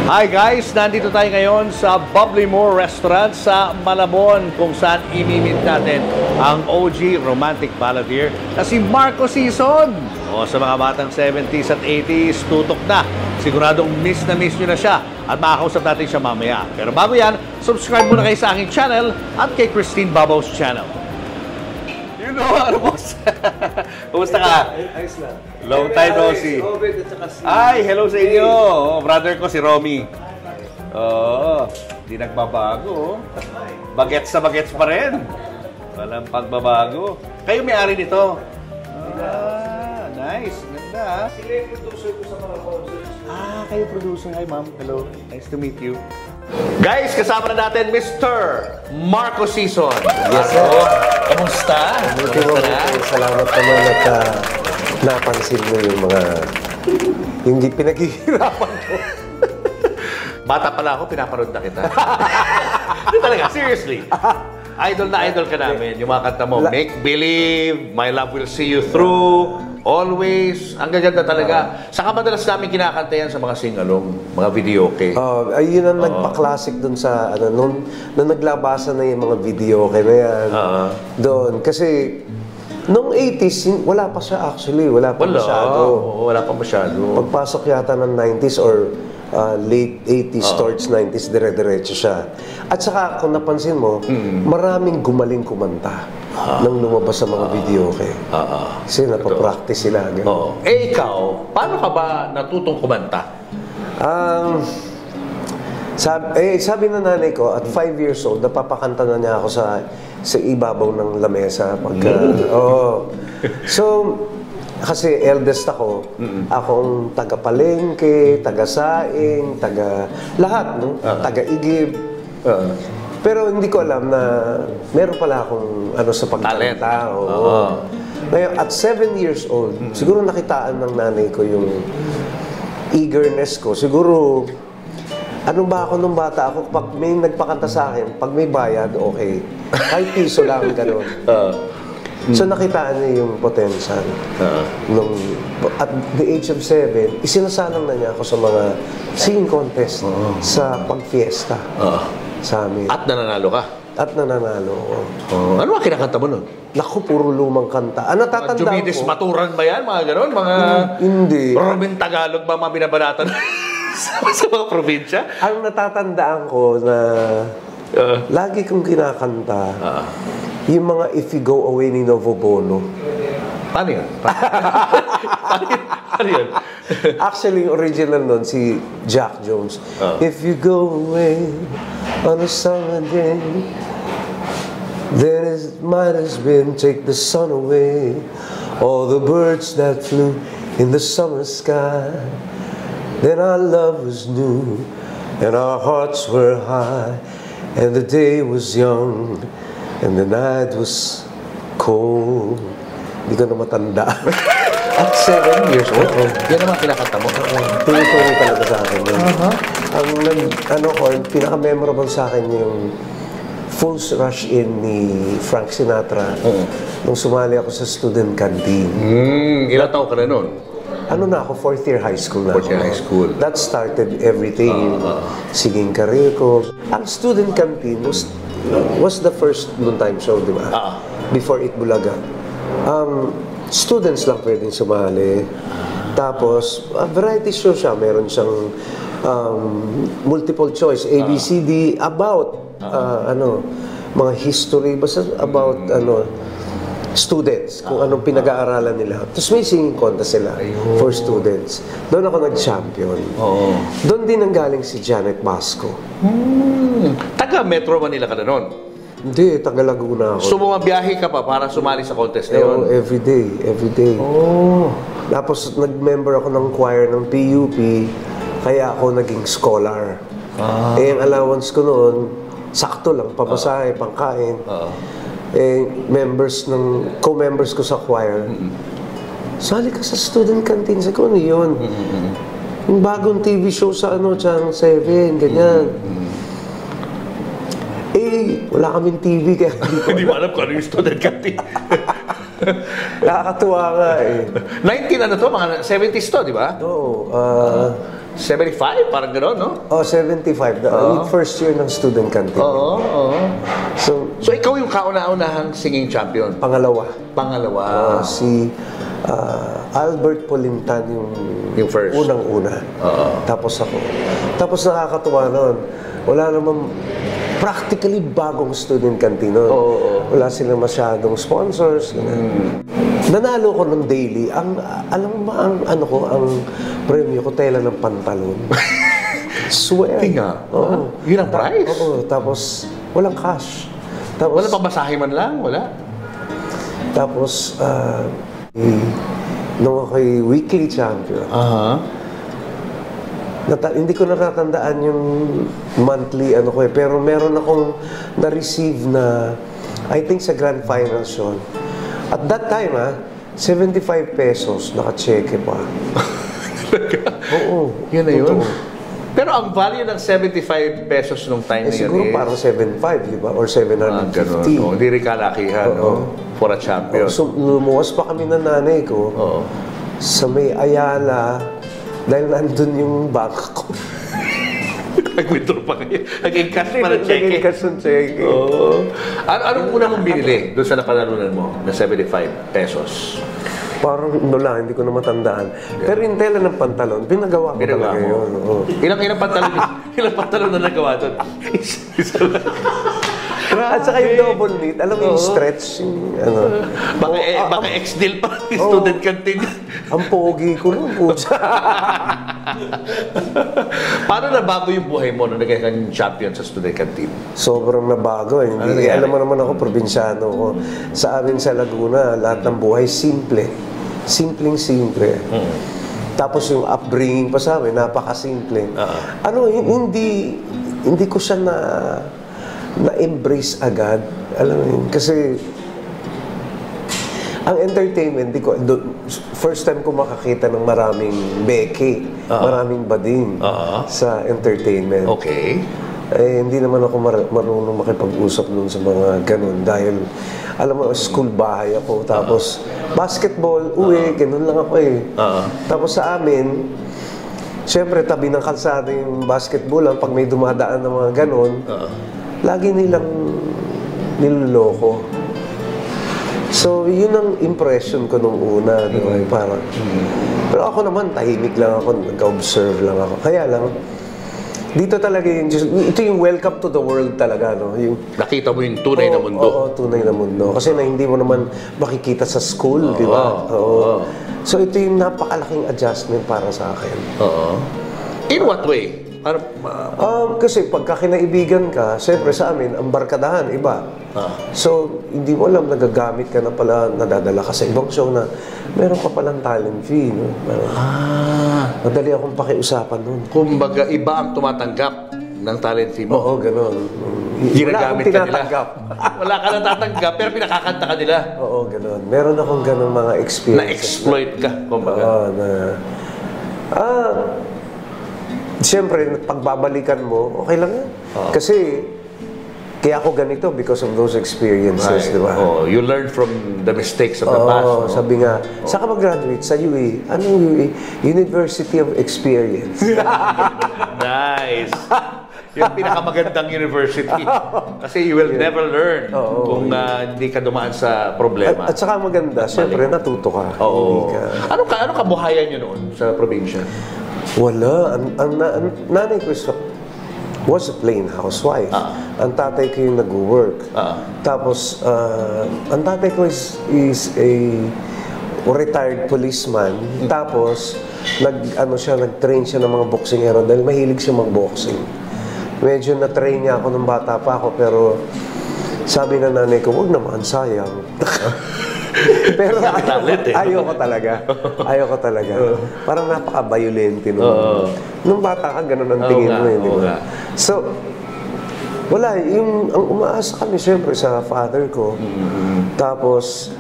Hi guys, nandito tayo ngayon sa Bubbly-More Restaurant sa Malabon kung saan imimit natin ang OG romantic balladeer na si Marco Sison. O sa mga batang 70s at 80s, tutok na. Siguradong miss na miss nyo na siya at makakausap natin siya mamaya. Pero bago yan, subscribe muna kayo sa aking channel at kay Christine Babos channel. You know, ano boss? Kumusta ka? Ayos lang. Long time no see. Ay, hello sa inyo. Oh, brother ko si Romy. Oo, di nagbabago. Bagets sa bagets pa rin. Walang pagbabago. Kayo may-ari nito. Ah, nice. Ganda. Sila yung producer ko sa mga concerts. Ah, kayo producer. Hi, ma'am. Hello. Nice to meet you. Guys, kasama na natin Mr. Marco Sison. Yes, sir. Kamusta? Kamusta na? Salamat naman at napansin mo yung pinaghihirapan ko. Bata pala ako, pinapanood na kita. Hindi talaga, seriously. Idol na idol ka namin. Yung mga kanta mo, Make Believe, My Love Will See You Through, Always. Ang gaganda talaga. Saka madalas namin kinakanta yan sa mga sing-along, mga videoke. Ayun ang nagpa-classic dun sa, nung naglabasan na yung mga videoke na yan. Doon. Kasi, nung 80s, wala pa siya actually. Wala pa masyado. Wala pa masyado. Pagpasok yata ng 90s or late 80s towards 90s, dire-diretso siya. At saka, kung napansin mo, maraming gumaling kumanta nang lumabas sa mga videoke. Kasi napapractice sila. Eh ikaw, paano ka ba natutong kumanta? Sabi na nanay ko, at 5 years old, napapakanta na niya ako sa ibabaw ng lamesa. So, kasi eldest ako, akong taga-palengke, taga-saing, lahat, no? Taga-igib. Pero hindi ko alam na meron pala akong sa pagkanta. Ngayon, at 7 years old, siguro nakitaan ng nanay ko yung eagerness ko. Siguro, ano ba ako nung bata ako? Pag may nagpakanta sa akin, pag may bayad, okay. Kahit piso lang, gano'n. So nakitaan niya yung potential. At the age of 7, isinasalang na niya ako sa mga singing contest sa pagfiesta sa amin. At nananalo ka? At nananalo ko. Ano ba kinakanta mo nun? Naku, puro lumang kanta. Natatandaan ko. Jumidis Maturan ba yan? Mga gano'n? Mga hindi. Robin Tagalog ba mga binabanatan sa mga probinsya? Ang natatandaan ko na lagi kong kinakanta yung mga If You Go Away ni Novo Bono. Paano yun? Paano yun? Actually, yung original nun, si Jack Jones. If you go away on a summer day, then it might as been take the sun away. All the birds that flew in the summer sky. Then our love was new, and our hearts were high, and the day was young, and the night was cold. Hindi ko na matanda. At 7 years old? Yan naman kinakanta mo? Tuloy-tuloy talaga sa akin. Ang pinaka-memorable sa akin yung Fool's Rush In ni Frank Sinatra nung sumali ako sa student canteen. Ilang taon ka na nun? Na ako, 4th year high school na ako. 4th year high school. That started everything. Singing career ko. Ang student canteen was the first noontime show, di ba? Before Itbulaga. Students lang pwedeng sumali. Tapos, variety show siya. Meron siyang multiple choice, ABCD, about, mga history, basta about, students, kung anong pinag-aaralan nila. Tapos may singing contest sila for students. Doon ako nag-champion. Doon din nanggaling si Janet Basco. Taga Metro Manila ka na nun? Hindi, taga Laguna ako. So, bumabiyahe ka pa para sumali sa contest na yun? Every day. Tapos, nag-member ako ng choir ng PUP, kaya ako naging scholar. Ang allowance ko noon, sakto lang, pamasahe, pangkain. Co-members ko sa choir, sali ka sa student canteen. Sabi ko, ano yun? Yung bagong TV show sa Channel 7, ganyan. Wala kaming TV kaya hindi mo alam kung ano yung student canteen. Nakakatuwa nga 19 ano to? Mga 70s to, di ba? Oo. 75, parang gano'n, no? Oh, 75. First year ng student canteen. Oo. So, So, ikaw yung kauna-unahang singing champion? pangalawa. Si Albert Polintan Yung first. unang-una. Tapos ako. Tapos nakakatuwa nun. Wala namang practically bagong student canteen nun. Wala silang masyadong sponsors. Nanalo ko ng daily. Alam mo ba ang premyo ko, tela ng pantalon. Swear. Tinga? Oo. Yun ang prize? Oo. Tapos, walang cash. Tapos, Wala pa basahe man lang? Wala? Tapos, nung ako'y weekly champion, hindi ko natatandaan yung monthly pero meron akong na-receive na, I think sa grand finals yun. At that time, 75 pesos, naka-cheque pa. Oo. Yun na yun. Totoo. Pero ang value ng 75 pesos nung time na yun Siguro parang 7.5, di ba? Or 750. ganun. Hindi rin kalakihan, no? For a champion. So, lumuwas pa kami ng nanay ko sa may Ayala dahil nandun yung bank ko. Nag-withdraw pa kayo. Naging cash pa ng cheque. Naging cash ng cheque. Anong una mong binili doon sa napanalunan mo na 75 pesos? Parang hindi ko na matandaan. Pero yung tela ng pantalon, pinagawa ko talaga yun. Ilang pantalon na nagawa doon? Isa lang. At saka yung double knit, alam mo yung stretch, yung Baka ex-deal pa yung student canteen. Ang pogi ko nun, pucha. Paano nabago yung buhay mo nung naging kang champion sa student canteen? Sobrang nabago. Alam mo naman ako, probinsyano ko. Sa amin sa Laguna, lahat ng buhay simple. Simpleng-simple. Tapos yung upbringing pa sa amin, napakasimple. Hindi ko siya na-embrace agad. Alam mo yun, kasi ang entertainment, first time ko makakita ng maraming beke, maraming bading sa entertainment. Okay. Hindi naman ako marunong makipag-usap nun sa mga ganun dahil, alam mo, school bahay ako, tapos basketball, ganun lang ako Tapos sa amin, siyempre tabi ng kalsada yung basketball, pag may dumadaan ng mga ganun, lagi nilang niloloko. So, yun ang impression ko nung una. Parang, pero ako naman, tahimik lang ako, nag-observe lang ako. Kaya lang, dito talaga ito yung welcome to the world talaga, no? Nakita mo yung tunay na mundo. Oo, tunay na mundo. Kasi hindi mo naman makikita sa school, di ba? So, ito yung napakalaking adjustment para sa akin. In what way? Kasi pagka kinaibigan ka, siyempre sa amin, ang barkadahan, iba. So, hindi mo alam, nagagamit ka na pala, nadadala ka sa ibang show na meron ka palang talent fee. No? Madali akong pakiusapan nun. Kumbaga, iba ang tumatanggap ng talent fee mo. Oo, gano'n. Ginagamit ka nila. Wala ka natatanggap, pero pinakakanta ka nila. Oo, gano'n. Meron akong gano'n mga experience. Na-exploit ka, kumbaga. Siyempre, pagbabalikan mo, okay lang yan. Kasi, kaya ako ganito because of those experiences, di ba? You learn from the mistakes of the past. Sabi nga, saan ka mag-graduate? Sa UAE. Anong UAE? University of Experience. Nice. Yung pinakamagandang university. Kasi you will never learn kung hindi ka dumaan sa problema. At saka maganda, siyempre, natuto ka. Ano kabuhayan nyo noon sa probinsya? Wala. Ang nanay ko was a plain housewife. Ang tatay ko yung nag-work. Tapos, ang tatay ko is a retired policeman. Tapos, nag-train siya ng mga boksingero dahil mahilig siya mag-boxing. Medyo na-train niya ako nung bata pa ako, pero sabi ng nanay ko, huwag naman, sayang. Pero ayoko talaga. Parang napaka-violente nung. Nung bata ka, ganun ang tingin mo, di ba? So, wala. Ang umaasa kami, siyempre, sa father ko. Tapos,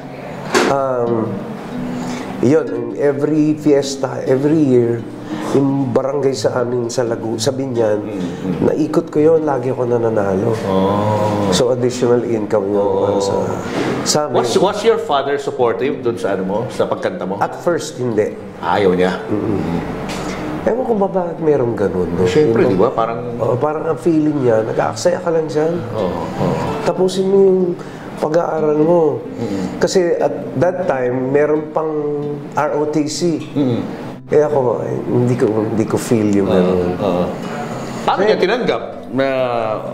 yun, every fiesta, every year, yung barangay sa amin sa Binyan, naikot ko yun, lagi ako nananalo. So, additional income yun sa amin. Was your father supportive doon sa sa pagkanta mo? At first, hindi. Ayaw niya? Ewan ko ba bakit merong ganun, no? Siyempre, di ba? Parang... Parang ang feeling niya, nag-aaksaya ka lang dyan. Tapusin mo yung pag-aaral mo. Kasi at that time, meron pang ROTC. Eh ako, hindi ko feel yung gano'n. Paano niya tinanggap na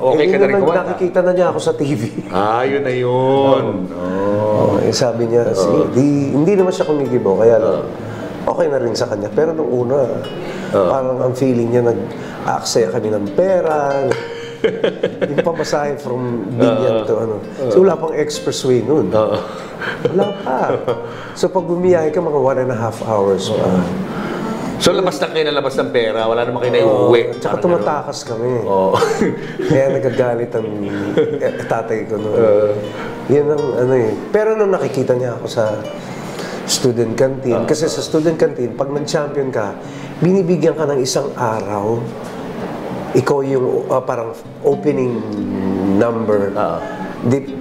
okay ka na rin kumanta? Nakikita na niya ako sa TV. Yun na yun. Sabi niya, hindi naman siya kumikibo, kaya lang, okay na rin sa kanya. Pero nung una, parang ang feeling niya, nag-aaksaya kami ng pera. Yung pamasahe from Binyan to ano. So wala pang expressway nun. Wala pa. So pag bumiyahe ka, mga 1.5 hours pa. So labas na kayo na labas ng pera, wala naman kayo na iuwi. Tsaka tumatakas kami. Kaya nagagalit ang tatay ko noon. Yan ang ano eh. Pero nung nakikita niya ako sa student canteen, kasi sa student canteen, pag nag-champion ka, binibigyan ka ng isang araw, ikaw yung parang opening number.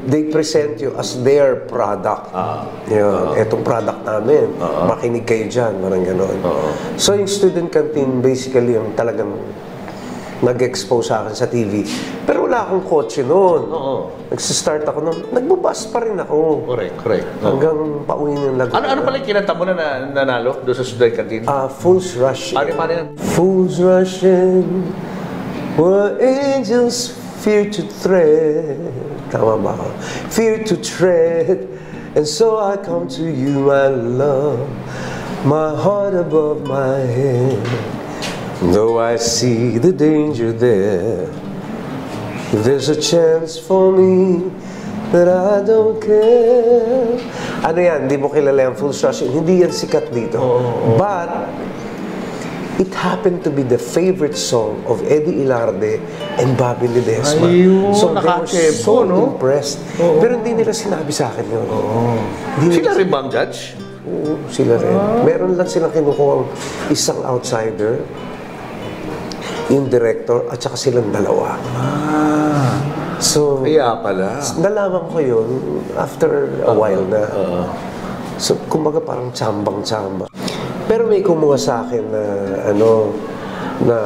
They present you as their product. Yun, etong product namin. Makinig kayo dyan, parang gano'n. So yung student canteen, basically yung talagang nag-expose sa akin sa TV. Pero wala akong kotse noon. Nagsistart ako noon. Nagbubus pa rin ako. Correct. Hanggang pauwi ng Laguna. Ano pala yung kinanta mo na nanalo doon sa student canteen? Fools Rushing. Paano yan? Fools rushing, where angels fear to tread. Tama ba ako? Fear to tread, and so I come to you, my love, my heart above my head. Though I see the danger there, if there's a chance for me, that I don't care. Ano yan? Hindi mo kilala yung Fools Rushing. Hindi yan sikat dito. But it happened to be the favorite song of Eddie Ilarde and Bobby Ledesma. So they were so impressed. Pero hindi nila sinabi sa akin yun. Sila rin ba ang judge? Oo, sila rin. Meron lang silang kinukuha isang outsider, yung director, at saka silang dalawa. So, kaya pala. nalaman ko yun after a while na. So, kumbaga parang tsambang-tsamba. Pero may kumuha sa akin na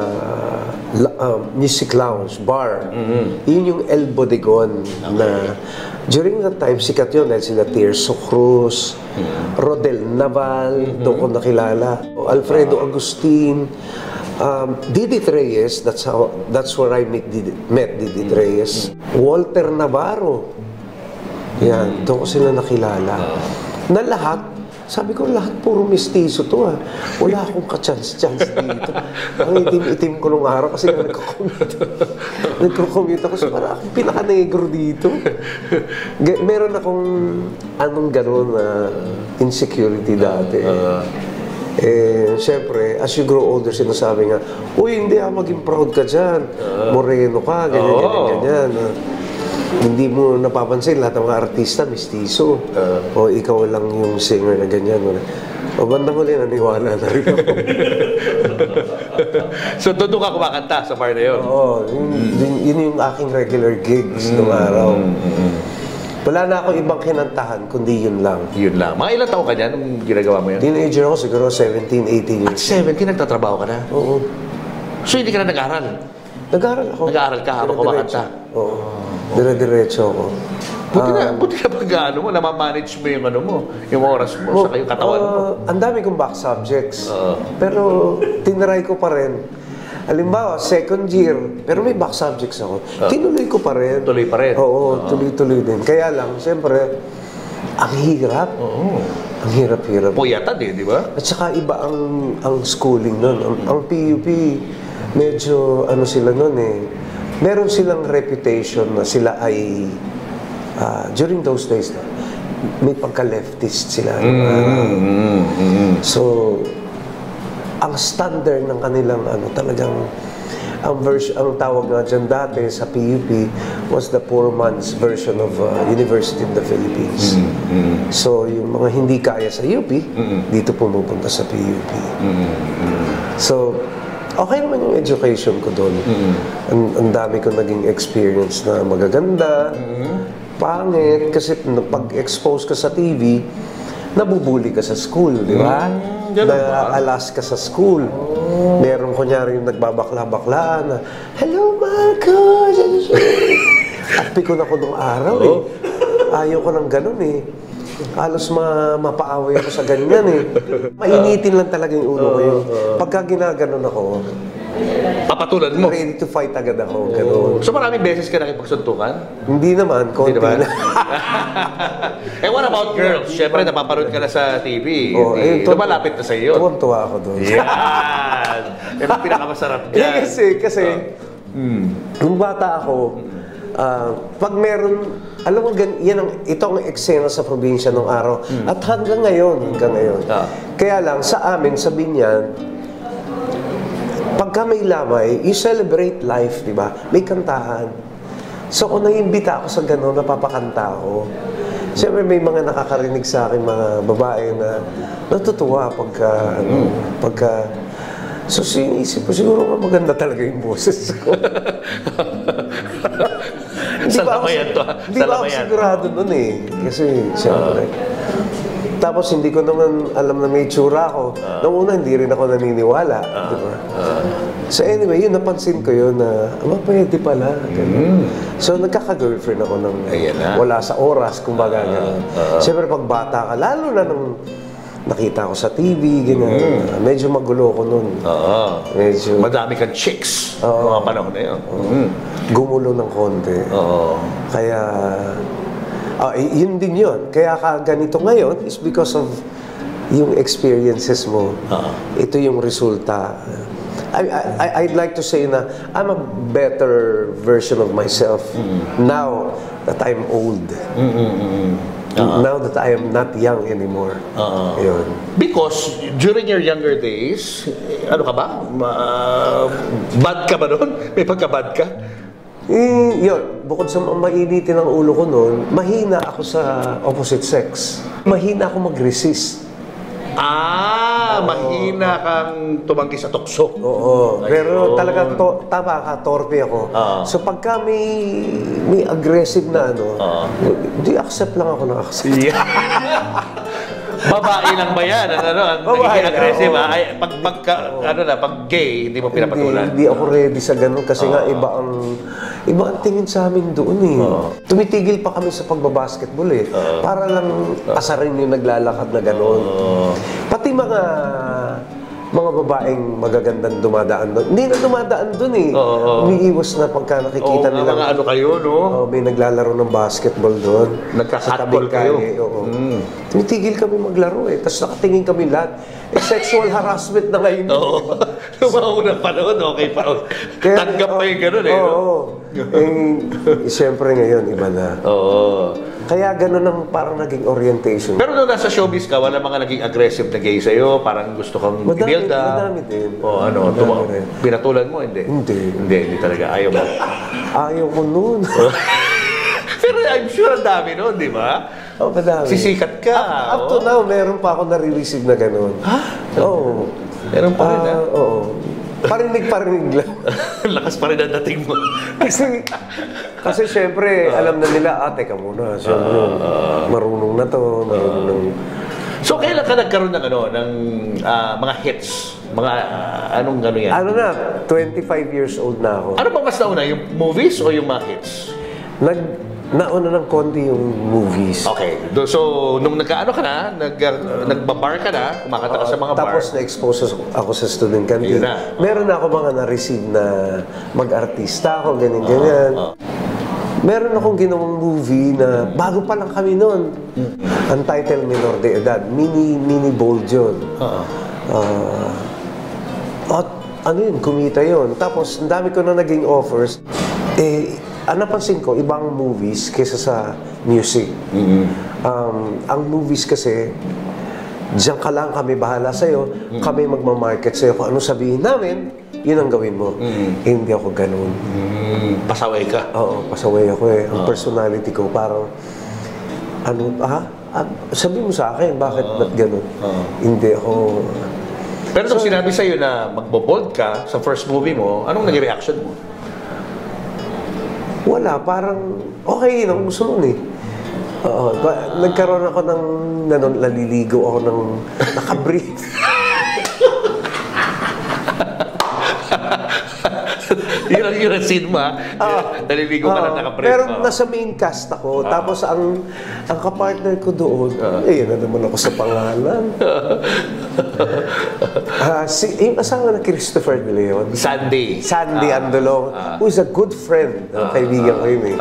music lounge, bar. Yun yung El Bodegon na during that time, sikat yun dahil sila Tirso Cruz, Rodel Naval, doon ko nakilala, Alfredo Agustin, Didit Reyes, that's where I met Didit Reyes, Walter Navarro. Yan, doon ko sila nakilala. Na lahat, sabi ko, lahat puro mestizo to ah. Wala akong ka-chance-chance dito. Ang itim-itim ko nung araw kasi nagko-commute ako. So parang akong pinaka-negro dito. Meron akong anong gano'n na insecurity dati. Siyempre, as you grow older, sinasabi nga, uy, hindi maging proud ka dyan. Moreno ka, ganyan. Hindi mo napapansin, lahat ng mga artista, mestizo. O ikaw lang yung singer na ganyan. O bandang huli, naniwala na rin ako. So, doon ka kumakanta sa bar na yun? Oo, yun yung aking regular gigs noong araw. Wala na ako ibang kinantahan, kundi yun lang. Yun lang. Mga ilang taon ka dyan nung ginagawa mo yun? Teenager ako, siguro 17, 18 years. At 17, nagtatrabaho ka na? Oo. So, hindi ka na nag-aral? Nag-aaral ako. Nag-aaral ka habang kumakanta? Oo. Dire-diretso ako. Buti ka pag mo, namamanage mo yung ano mo, yung oras mo, saka yung katawan mo. Ang dami kong back subjects. Pero tinry ko pa rin. Halimbawa, second year, pero may back subjects ako. Tinuloy ko pa rin. Tuloy pa rin? Oo, tuloy-tuloy din. Kaya lang, siyempre, ang hirap. Ang hirap-hirap. Puyatan di ba? At saka iba ang schooling nun. Ang PUP, medyo ano sila nun eh. Meron silang reputation na sila ay, during those days, may pagka-leftist sila. So, ang standard ng kanilang talagang ang tawag nga dyan dati sa PUP was the poor man's version of University of the Philippines. So, yung mga hindi kaya sa UP, dito pumupunta sa PUP. So, okay naman yung education ko doon. Ang dami ko naging experience na magaganda, pangit, kasi pag-expose ka sa TV, nabubuli ka sa school, di ba? Na alas ka sa school. kunyari yung nagbabakla-baklaan na, "Hello, Marcos!" At pikon ako nung araw eh. Ayaw ko ng ganun eh. Halos mapaaway ako sa ganyan eh. Mainitin lang talaga yung ulo ko yun. Pagka ginaganon ako, Papatulan mo. ready to fight agad ako. Ganun. So maraming beses ka nakipagsuntukan? Hindi naman, konti Hindi naman. na. What about girls? Siyempre, napaparoon ka na sa TV. Lumalapit na sa iyo. Tuwang-tuwa ako doon. Yan! Yan ang pinakamasarap dyan. Kasi nung bata ako, pag meron, alam mo, ito ang eksena sa probinsya nung araw. At hanggang ngayon. Kaya lang, sa amin, sa Binyan, pagka may lamay, you celebrate life, di ba? May kantahan. So, kung naiimbita ako sa gano'n, napapakanta ako. Siyempre, may mga nakakarinig sa akin, mga babae na natutuwa pagka so, sinisip ko, siguro maganda talaga yung boses ko. Hindi ba ako sigurado nun eh. Kasi, siyempre. Tapos, hindi ko naman alam na may tsura ako. Noong una, hindi rin ako naniniwala. Diba? So, anyway, yun, napansin ko yun na, pwede pala. So, nagkaka-girlfriend ako ng wala sa oras, kumbaga. Siyempre, pag bata ka, lalo na nung nakita ko sa TV, ganyan. Medyo magulo ko nun. Medyo madami kang chicks mga panahon na yun. Gumulo ng konti. Kaya, yun din yun. Kaya ganito ngayon is because of yung experiences mo. Ito yung resulta. I'd like to say na I'm a better version of myself now that I'm old. Now that I am not young anymore. Yun. Because during your younger days, ano ka ba? Bad ka ba nun? May pagka-bad ka? Yun, bukod sa mainitin ang ulo ko noon, mahina ako sa opposite sex. Mahina ako mag-resist. Mahina kang tumanggi sa tukso. Oo, pero talagang tama ka, torpe ako. So pagka may aggressive na di accept lang ako ng accept. Babae lang ba yan? Nagiging aggressive ha? Pag gay, hindi mo pinapatulan? Hindi ako ready sa ganun kasi nga iba ang tingin sa amin doon eh. Tumitigil pa kami sa pagbabasketball eh. Para lang asarin yung naglalakad na ganun. Pati mga babaeng magagandang dumadaan doon. Hindi na dumadaan doon eh. Umiiwas na pagka nakikita nila. Mga ano kayo, no? May naglalaro ng basketball doon. Nagkasatball kayo. Tumitigil kami maglaro eh. Tapos nakatingin kami lahat. Sexual harassment na ngayon. Noong mga unang panahon, okay pa. Tanggap pa yung gano'n eh. Siyempre ngayon, iba na. Kaya gano'n ang parang naging orientation. Pero nung nasa showbiz ka, wala mga naging aggressive na gay sa'yo? Parang gusto kang i-build up? Madami din. Pinatulan mo? Hindi talaga. Ayaw mo? Ayaw ko nun. Pero I'm sure ang dami nun, di ba? Madami. Sisikat ka. Up to now, meron pa ako nare-receive na gano'n. Oo. Meron pa rin, oo. Parinig lang. Lakas pa rin ang dating mo. Kasi syempre, alam na nila, teka muna. Siyempre, marunong na to, So, kailan ka nagkaroon ng mga hits? Mga anong gano'n yan? 25 years old na ako. Ano bang mas nauna? Yung movies o yung mga hits? Nauna ng konti yung movies. Okay. So, nung nagkaano ka na, nagbabar ka na, kumakanta ka sa mga bar. Tapos na-expose ako sa student canteen. Meron na ako mga na-receive na mag-artista ako, ganyan-ganyan. Meron akong ginawang movie na bago pa lang kami noon. Ang title, Menor de Edad. Mini bold yun. At ano yun, kumita yun. Tapos, ang dami ko na naging offers. Napansin ko, ibang movies kaysa sa music. Ang movies kasi, diyan ka lang, kami bahala sa'yo, kami magmamarket sa'yo. Kung ano sabihin namin, yun ang gawin mo. Hindi ako ganun. Pasaway ka? Oo, pasaway ako eh. Ang personality ko, parang, sabi mo sa akin, bakit ba't ganun? Hindi ako... Pero nung sinabi sa'yo na magbo-bold ka sa first movie mo, anong naging reaction mo? Wala, parang okay yun ang gusto nun eh. Nagkaroon ako ng naliligo ako ng nakabrief. Yun ang scene mo, ha? Naliligo ka na nakaprint. Pero nasa main cast ako. Tapos ang kapartner ko doon, na naman ako sa pangalan. Yung asawa na Christopher De Leon. Sandy Andolong, who is a good friend. Kaibigan ko yun eh.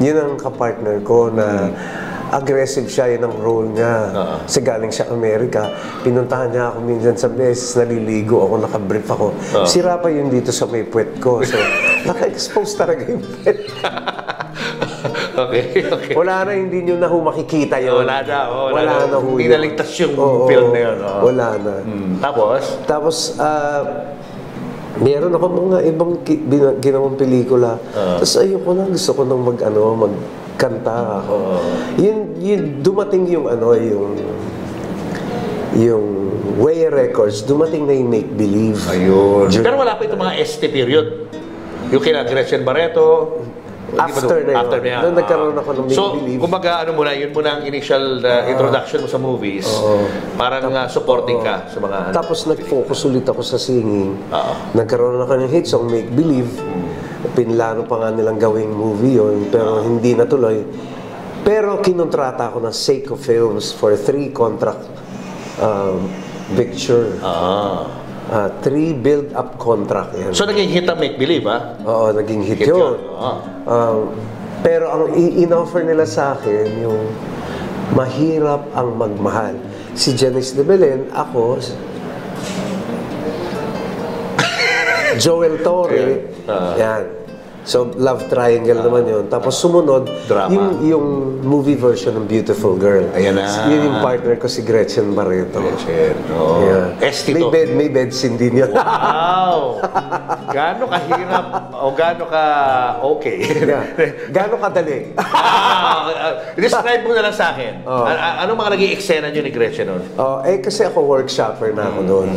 Yun ang kapartner ko na aggressive siya, yun ang role niya. Kasi galing siya Amerika. Pinuntahan niya ako minsan sa beses, naliligo ako, nakabrief ako. Sira pa yun dito sa may puwet ko. So, naka-expose talaga yung puwet. Okay. Wala na, hindi nyo na makikita yun. Wala na. Hindi naligtas yung film na yun. Wala na. Tapos, meron ako mga ibang ginawang pelikula. Tapos ayoko na, gusto ko nang magkanta ako. Yun, dumating yung Way Records, dumating na yung Make Believe. Ayun. Pero wala pa itong mga ST period. Yung kina Gretchen Barreto. After na yun. Nung nagkaroon ako ng Make Believe. So, kumbaga, yun muna ang initial introduction mo sa movies. Parang supporting ka sa mga... Tapos nag-focus ulit ako sa singing. Nagkaroon ako ng hit song, Make Believe. Pinlano pa nga nilang gawing movie yun, pero hindi natuloy. Pero kinontrata ako ng Seiko Films for 3 contract picture. 3 build-up contract yan. So, naging hit ang Make Believe, ha? Oo, naging hit yun. Pero ang in-offer nila sa akin, yung mahirap ang magmahal. Si Janice de Belen, ako, Joel Torre, yan. So, love triangle naman yun. Tapos sumunod, yung movie version ng Beautiful Girl. Ayan na. Yun yung partner ko, si Gretchen Barreto. May bed scene din yun. Wow! Gaano kahirap o gaano ka okay? Gaano kadali? Describe mo na lang sa akin. Anong mga naging eksena nyo ni Gretchen nun? Kasi ako workshopper na ako doon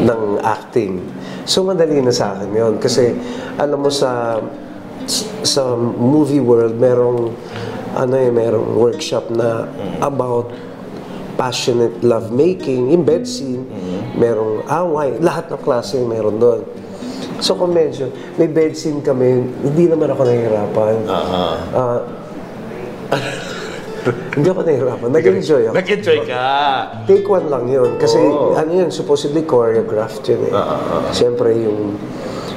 ng acting. So, madali na sa akin yun. Kasi, alam mo sa movie world, merong workshop na about passionate lovemaking, in bed scene, merong away, lahat ng klase meron doon. So, kung medyo may bed scene kami, hindi naman ako nahihirapan. Hindi ako nahihirapan. Nag-enjoy ako. Nag-enjoy ka? Take 1 lang yun. Kasi supposedly choreographed yun eh. Siyempre yung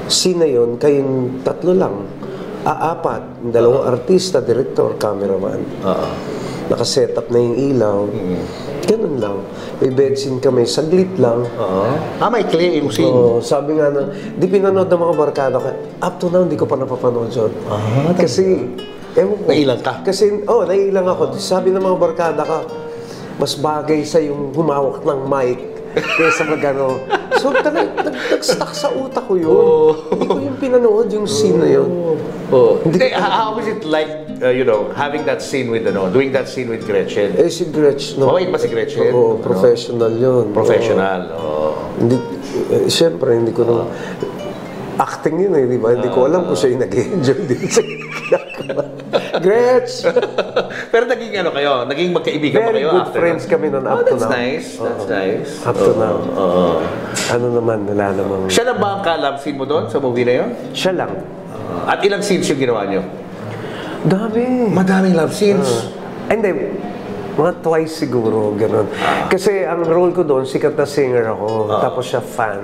scene na yun, kayong 3 lang. 4, 2 artista, director, cameraman. Nakaset up na yung ilaw. Ganun lang. May bed scene kami, saglit lang. May clear yung scene. Sabi nga di pinanood ng mga barkada ko. Up to now, hindi ko pa napapanood yun. Kasi, nailang ka? Kasi, nailang ako. Sabi ng mga barkada ka, mas bagay sa yung humawak ng mic kaysa magano. So, nag-stuck sa utak ko yun. Hindi ko yung pinanood yung scene na yun. How was it like, having that scene with, doing that scene with Gretchen? Si Gretchen. Mabait ba si Gretchen? Oo, professional yun. Professional, Hindi, siyempre, hindi ko na... Acting yun eh, di ba? Hindi ko alam kung siya yung nag-enjoy din sa ginagawa. Gretch! Pero naging kayo? Naging magkaibigan ba kayo? Very good friends kami nun up to now. That's nice. Up to now. Ano naman, wala namang... Siya lang ba ang ka-love scene mo doon sa movie na yun? Siya lang. At ilang scenes yung ginawa niyo? Dami. Madaming love scenes. Hindi, mga twice siguro, gano'n. Kasi ang role ko doon, sikat na singer ako. Tapos siya fan.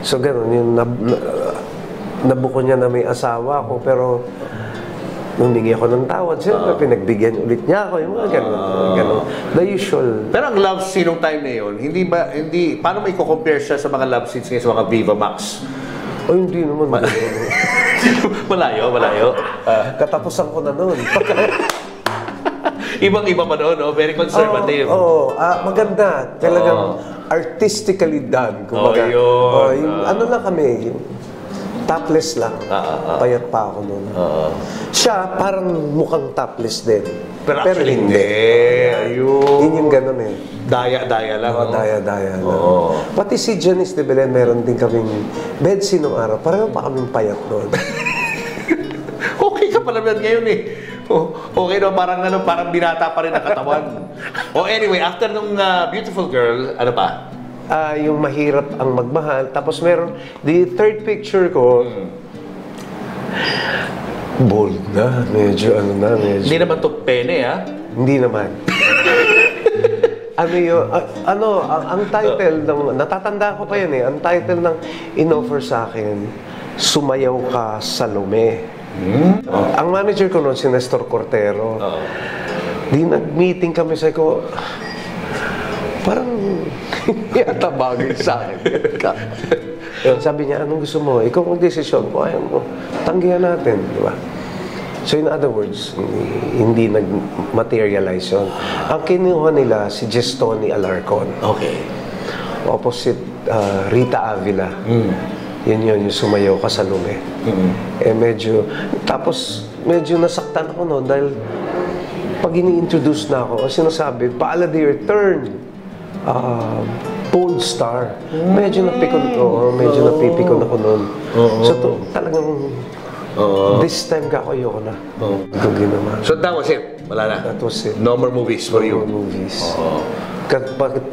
So gano'n, yung nabuko niya na may asawa ako, pero humingi ako ng tawad. Siyempre, pinagbigyan ulit niya ako, yung mga gano'n. The usual. Pero ang love scene nung time na yun, paano mo i-compare siya sa mga love scenes ngayon sa mga Viva Max? Hindi naman. Malayo. Katapusan ko na noon. Ibang-iba pa noon, very conservative. Maganda. Talagang artistically done. Kumbaga. Yung lang kami, yung topless lang. Payat pa ako noon. Siya, parang mukhang topless din. Pero hindi. Ayun. Yun yung ganun eh. Daya-daya lang. Daya-daya lang. Pati si Janice de Belen, meron din kaming bed scene nung araw. Pareho pa kaming payat noon. Okay ka pala ngayon eh. Okay no, parang binata pa rin ang katawan. Anyway, after nung Beautiful Girl, ano pa? Yung mahirap ang magmahal. Tapos meron, the third picture ko, Bold na, medyo Hindi naman to pene, ha? Hindi naman. Ano yun, ang title ng, natatanda ko pa yan eh, ang title ng in-offer sa akin, Sumayaw Ka Salome. Ang manager ko noon, si Nestor Cortero. Di nag-meeting kami, sabi ko, parang yata bagay sa akin. Sabi niya, anong gusto mo? Ikaw ang desisyon ko, ayaw mo. Tanggihan natin, di ba? So in other words, hindi nag-materialize yun. Ang kinuha nila, si Gestoni Alarcon. Okay. Opposite Rita Avila. Yun yung Sumayaw Ka Salome. Eh medyo, tapos medyo nasaktan ako noon dahil pag ini-introduce na ako, sinasabi, Balladeer, turn Bold Star. Medyo napikon ko, medyo napipikon ako noon. So talagang this time ayoko na. Itong ginawa. So that was it? Wala na? That was it. No more movies for you? No more movies.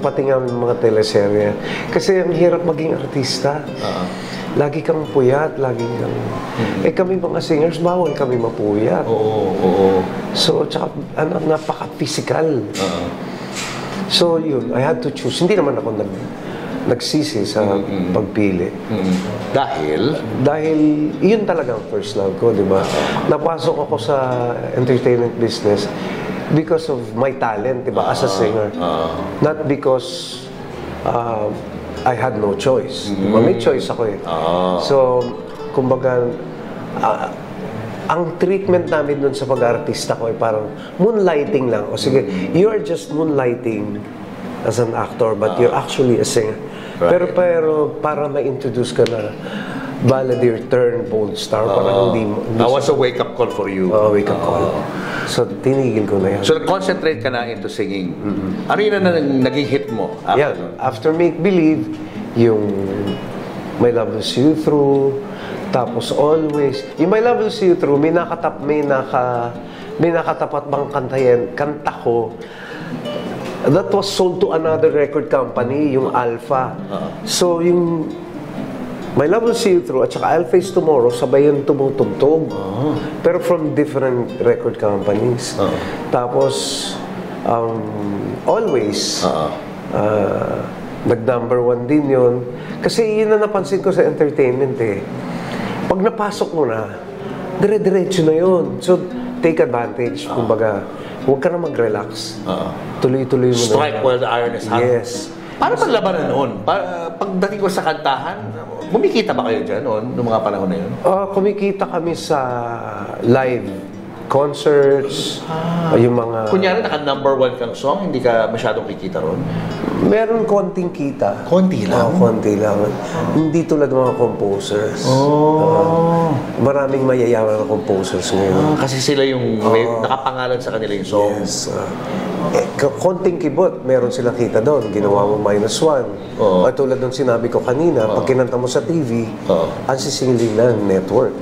Pati nga mga teleserye. Kasi ang hirap maging artista. Lagi kang puyat, lagi kang... Eh kami mga singers, bawal kami mapuyat. Oo. So, tsaka napaka-physical. So yun, I had to choose. Hindi naman ako nagsisi sa pagpili. Dahil? Dahil yun talagang first love ko, di ba? Napasok ako sa entertainment business because of my talent, di ba? As a singer. Not because I had no choice. Diba? May choice ako eh. So, kumbaga, ang treatment namin dun sa pag-artista ko ay parang moonlighting lang. O sige, you are just moonlighting as an actor, but you're actually a singer. Right. Pero para ma-introduce ka na Balladeer turn Bold Star, parang hindi that was a wake-up call for you. Wake-up call. So, tinigil ko na yan. So, concentrate ka na into singing. Ano yun na naging hit mo? After Make Believe, yung My Love Will See You Through, tapos Always. Yung My Love Will See You Through, may nakatapat bang kanta ko. That was sold to another record company, yung Alpha. So, yung My Love Will See You Through at saka I'll Face Tomorrow, sabay yung tumutugtog. Pero from different record companies. Tapos, Always, nag-number 1 din yun. Kasi yun na napansin ko sa entertainment eh. Pag napasok mo na, dire-diretso na yun. So, take advantage. Kumbaga, huwag ka na mag-relax. Tuloy-tuloy mo na. Strike while the iron is hot. Yes. Paano paglabanan noon? Pagdating ko sa kantahan, kumikita ba kayo dyan noon, noong mga panahon na yun? Kumikita kami sa live concerts, yung mga... Kunyari, naka-number 1 kang song, hindi ka masyadong kikita ron? Meron konting kita. Konti lang? Konti lang. Hindi tulad ng mga composers. Maraming mayayaman na composers ngayon. Kasi sila yung nakapangalan sa kanila yung song. Yes. Konting kibot, meron silang kita doon. Ginawa mo -1. At tulad ng sinabi ko kanina, pag kinanta mo sa TV, ang sisingilin na network.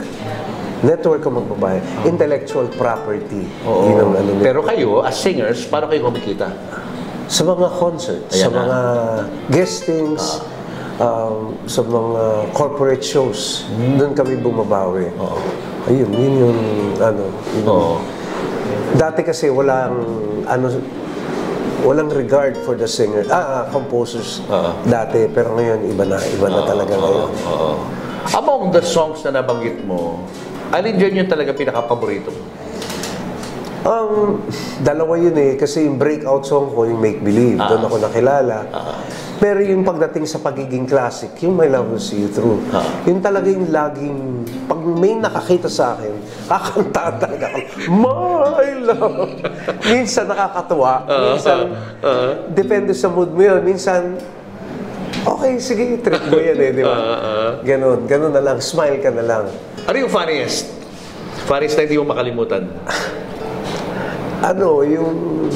Network ang magbabayad. Intellectual property. Yun ang ano. Pero kayo, as singers, paano kayo kumikita? Sa mga concerts, sa mga guestings, sa mga corporate shows, doon kami bumabawi. Ayun, yun yung ano. Dati kasi walang regard for the singer, composers dati, pero ngayon iba na talaga ngayon. Among the songs na nabanggit mo, alin dyan yung talaga pinaka-paborito mo? Dalawa yun eh, kasi yung breakout song ko, yung Make Believe, doon ako nakilala. Pero yung pagdating sa pagiging classic, yung My Love Will See You Through, yun talaga yung laging, pag may nakakita sa akin, kakanta talaga ako, My Love! Minsan nakakatuwa, minsan, depende sa mood mo yun, minsan, okay, sige, trip mo yan eh, di ba? Ganon na lang, smile ka na lang. Ano yung funniest? Funniest na hindi mo makalimutan? Yung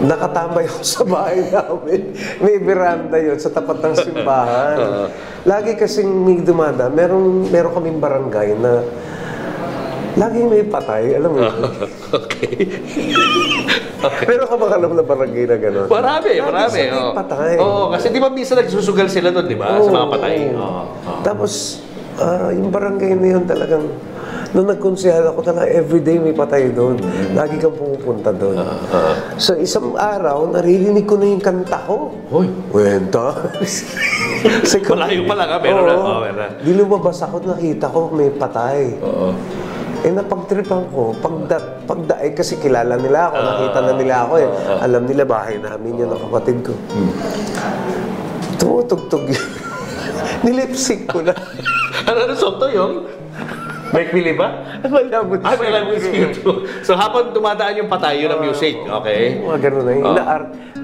nakatambay ako sa bahay namin. May veranda yun sa tapat ng simbahan. Lagi kasing may dumada, meron kaming barangay na laging may patay, alam mo yun? Okay. Meron ka bang alam na barangay na gano'n? Marami. Lagi may patay. Oo, kasi di ba minsan nagsusugal sila doon, di ba? Sa mga patay. Tapos, yung barangay na yun talagang, nung nagkonsehal ako talaga, everyday may patay doon. Lagi kang pumupunta doon. So, isang araw, naririnig ko na yung kanta ko. Hoy. Kwenta. Malayo pa lang, ha? Meron na. Oh, meron na. Di lumabas ako, nakita ko may patay. Eh, napagtripan ko, kasi kilala nila ako, nakita na nila ako eh. Alam nila bahay namin yun, ang kapatid ko. Tumutugtog yun. Nilipsik ko na. Ano song to yung? Make believe ba? Malabot Ay, may live music. So, habang dumadaan yung patay, yun ang music. Okay? Mga ganun na yun.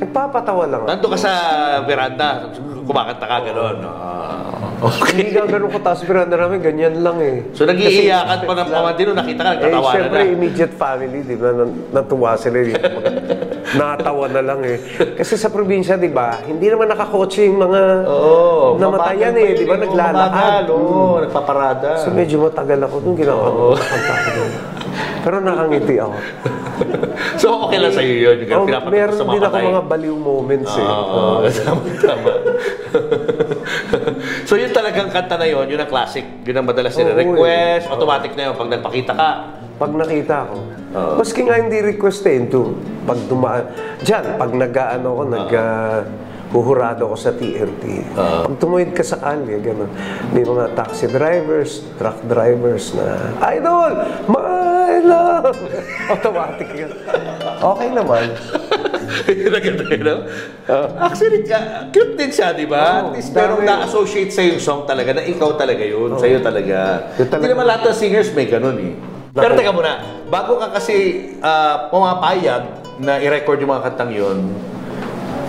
Nagpapatawa lang. Nandun ka sa veranda, kumakanta ka, gano'n. Okay. Hindi ka ganun kataas veranda namin, ganyan lang eh. So, nag-iiyakan pa ng pamandino, nakita ka, nagtatawanan syempre, immediate family, di ba? Natuwa sila. Natawa na lang eh. Kasi sa probinsya, di ba, hindi naman nakakotse yung mga namatayan eh. Di ba, naglalakad. Nagpaparada. So, medyo matagal ako doon, kinakanta ko doon. Pero nakangiti ako. So, okay lang sa'yo yun. Meron din ako mga baliw moments eh. Tama. So, yun talagang kanta na yun, yun ang classic. Yun ang madalas nila request. Automatic na yun pag nagpakita ka. Pag nakita ko. Maski nga hindi request eh. Pag dumaan. Diyan, pag nag-ano ko, huhurado ko sa TNT. Pag tumuwid ka sa kalye, gano'n. May mga taxi drivers, truck drivers na, Idol! My love! Automatic yun. Okay naman. Naganda yun, no? Actually, cute din siya, di ba? At least merong na-associate sa yung song talaga, na ikaw talaga yun, sa'yo talaga. Hindi naman lahat ng singers may ganun eh. Pero teka muna, bago ka kasi pumapayag na i-record yung mga kantang yun,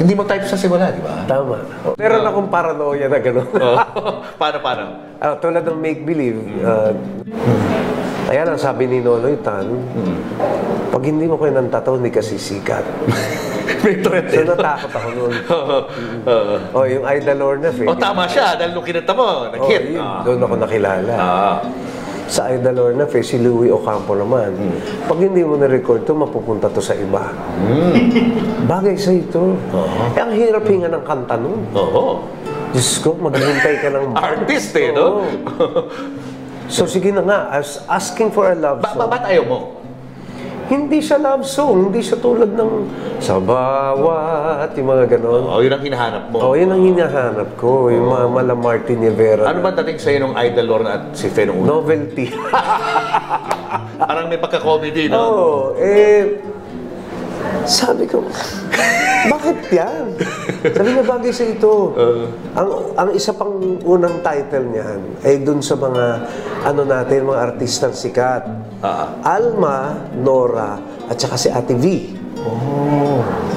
hindi mo type sa simula, di ba? Tama. Meron akong paranoia na gano'n. Paano? Tulad ng make-believe. Ayan ang sabi ni Nonoy Tan, pag hindi mo kayo nantataw, hindi ka sisikat. May threat So natakot ako noon. Yung Ida Lorna, tama siya, dahil nung kinanta mo, nag-hit. Doon ako nakilala. Sa Ida Lorna, si Louie Ocampo naman. Pag hindi mo na-record to, mapupunta to sa iba. Bagay sa ito. Ang hirap hinga ng kanta nun. Diyos ko, maghintay ka ng artist eh, no? So sige na nga, I was asking for a love song. Ba't ayaw mo? Hindi siya love song, hindi siya tulad ng sa bawat, yung mga ganon. Yun ang hinahanap mo. Yun ang hinahanap ko, yung mga Mala Martin Rivera. Ano ba dating sa'yo nung Ida Lorna at si Fe nung una? Novelty. Parang may pagka-comedy, no? Sabi ko, bakit yan? Sabi na bagay sa ito. Ang isa pang unang title niyan ay dun sa mga, natin, mga artistang sikat. Alma, Nora, at saka si Ate V.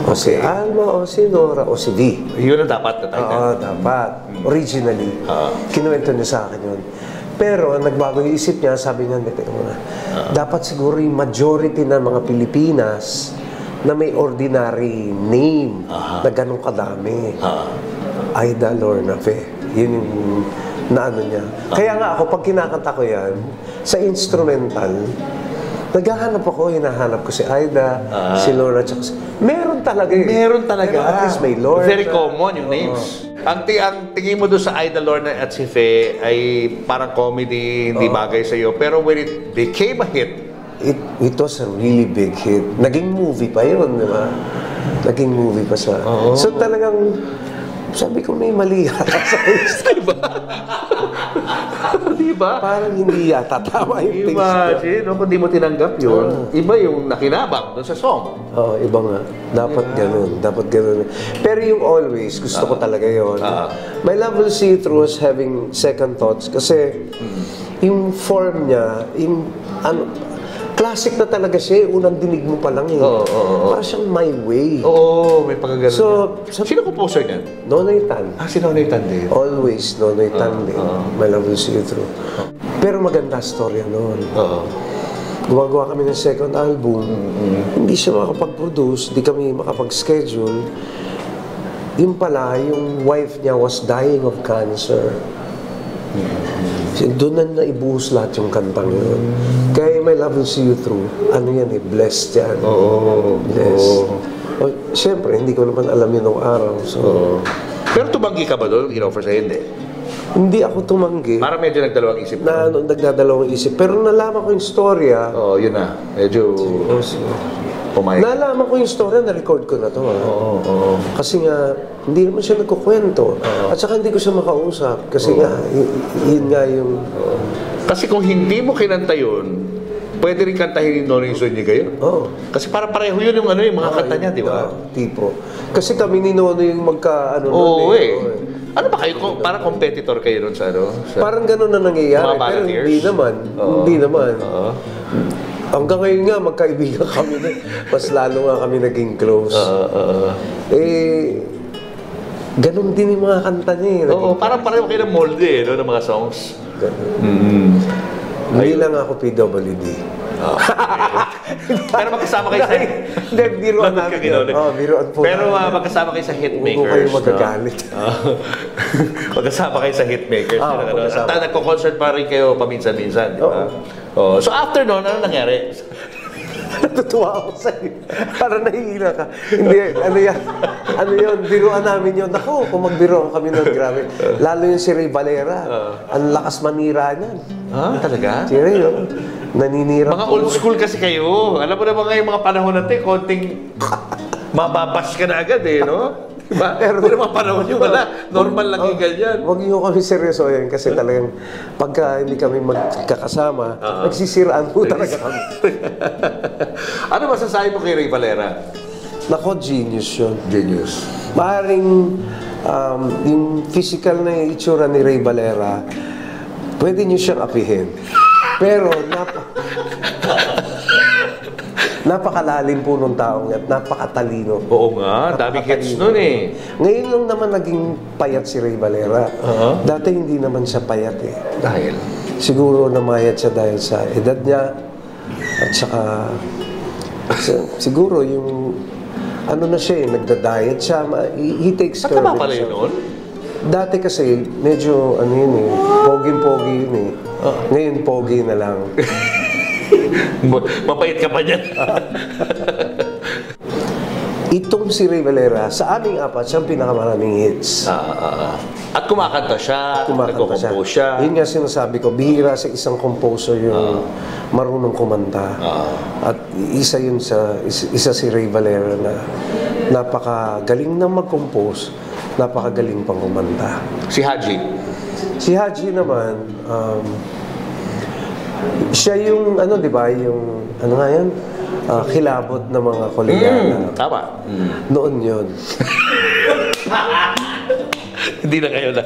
O si Alma, o si Nora, o si V. Yun ang dapat na title. Dapat. Originally. Kinuwento niya sa akin yun. Pero, nagbago yung isip niya, sabi niya, dapat siguro yung majority ng mga Pilipinas na may ordinary name na ganun kadami. Ida Lorna Fe. Yun yung naano niya. Kaya nga ako, pag kinakanta ko yan, sa instrumental, hinahanap ko si Ida, si Lorna, tsaka meron talaga. Meron talaga. At least may Lorna. Very common yung names. Ang tingin mo doon sa Ida Lorna at si Fe ay parang comedy, hindi bagay sa'yo. Pero when it became a hit, it was a really big hit. Naging movie pa yun, di ba? Naging movie pa siya. So talagang, sabi ko may mali yata sa diba? Diba? Parang hindi yata tama yung taste. Imagine, kung di mo tinanggap yun, iba yung nakinabang doon sa song. Iba nga. Dapat ganun. Pero yung Always, gusto ko talaga yun. My Love Will See You Through was having second thoughts kasi yung form niya, yung classic na talaga siya, unang dinig mo pa lang eh. Parang siyang My Way. May pagkagano niya. Sino composer niyan? Nonoy Tan. Si Nonoy Tan din. Always, Nonoy Tan din. My Love Will See You Through. Pero maganda storya noon. Gumagawa kami ng second album. Hindi siya makapag-produce, hindi kami makapag-schedule. Yun pala, yung wife niya was dying of cancer. Doon na naibuhos lahat yung kantang yun. Kaya My Love Will See You Through, blessed yan. Blessed. Siyempre, hindi ko naman alam yun nung araw. So. Pero tumanggi ka ba doon? In-offer sa'yo, hindi? Hindi ako tumanggi. Parang medyo nagdalawang isip Na nagdadalawang isip. Pero nalaman ko yung storya. Oo, yun na. Medyo pumayag. Nalaman ko yung storya, na-record ko na to. Oo. Kasi nga, hindi naman siya nagkukwento. At saka hindi ko siya makausap. Kasi nga, yun nga yung... Kasi kung hindi mo kinanta yun, pwede rin kantahin ni Nonoy Zúñiga yun. Oo. Kasi para pareho yun yung, yung mga kanta niya, di ba? Tipo. Kasi kami ni Nonoy yung magka-ano Oo, Ano ba kayo? Parang competitor kayo nun sa ano? Parang gano'n na nangyayari. Mga Pero volunteers? hindi naman. Hindi naman. Oo. Hanggang ngayon nga, magkaibigan kami na. Mas lalo nga kami naging close. Ganun din yung mga kanta niya. Oo, parang pareho kayo ng molde, no, ng mga songs. Hindi lang ako PWD. Pero magkasama kayo sa... Hindi, biruan namin yun. Biruan po. Pero magkasama kayo sa Hitmakers. Huwag kayo magagalit. Magkasama kayo sa Hitmakers. magkasama. At nagko-concert pa rin kayo paminsan-minsan, di ba? So after noon, ano nangyari? Natutuwa ako sa'yo. Parang nahihila ka. Hindi, ano yun, biruan namin yun. Naku, kung magbiruan kami nun, grabe. Lalo yung si Ray Valera. Ang lakas manira niyan. Talaga? Si Ray, naninira. Mga old school kasi kayo. Alam mo naman ngayong mga panahon natin, konting mababash ka na agad no? Diba? Pero mga panahon nyo, wala. Normal lang yung ganyan. Huwag niyo kami seryosohin kasi talagang pagka hindi kami magkakasama, nagsisiraan po talaga kami. Ano masasabi mo kay Ray Valera? Nako, genius yun. Genius. Maaaring yung physical na itsura ni Ray Valera, pwede niyo siyang apihin. Pero napakalalim po nung taong at napakatalino. Oo nga, daming hits nun Ngayon lang naman naging payat si Ray Valera. Dati hindi naman siya payat Dahil? Siguro namayat siya dahil sa edad niya at saka siguro yung ano na siya nagda-diet siya. He takes care of himself. Pala yun noon? Dati kasi medyo ano yun poging-pogi yun Ngayon pogi na lang. Mapait ka pa dyan. Itong si Ray Valera, sa aming apat, siyang pinakamaraming hits. At kumakanta siya, nagko-compose siya. Yun nga sinasabi ko, bihira sa isang composer yung marunong kumanta. At isa yun isa si Ray Valera na napakagaling na mag-compose, napakagaling pang kumanta. Si Haji? Si Haji naman, siya yung, di ba, yung, nga yan? Kilabot ng mga Koreana. Tama. Noon yun. Hindi na kayo na.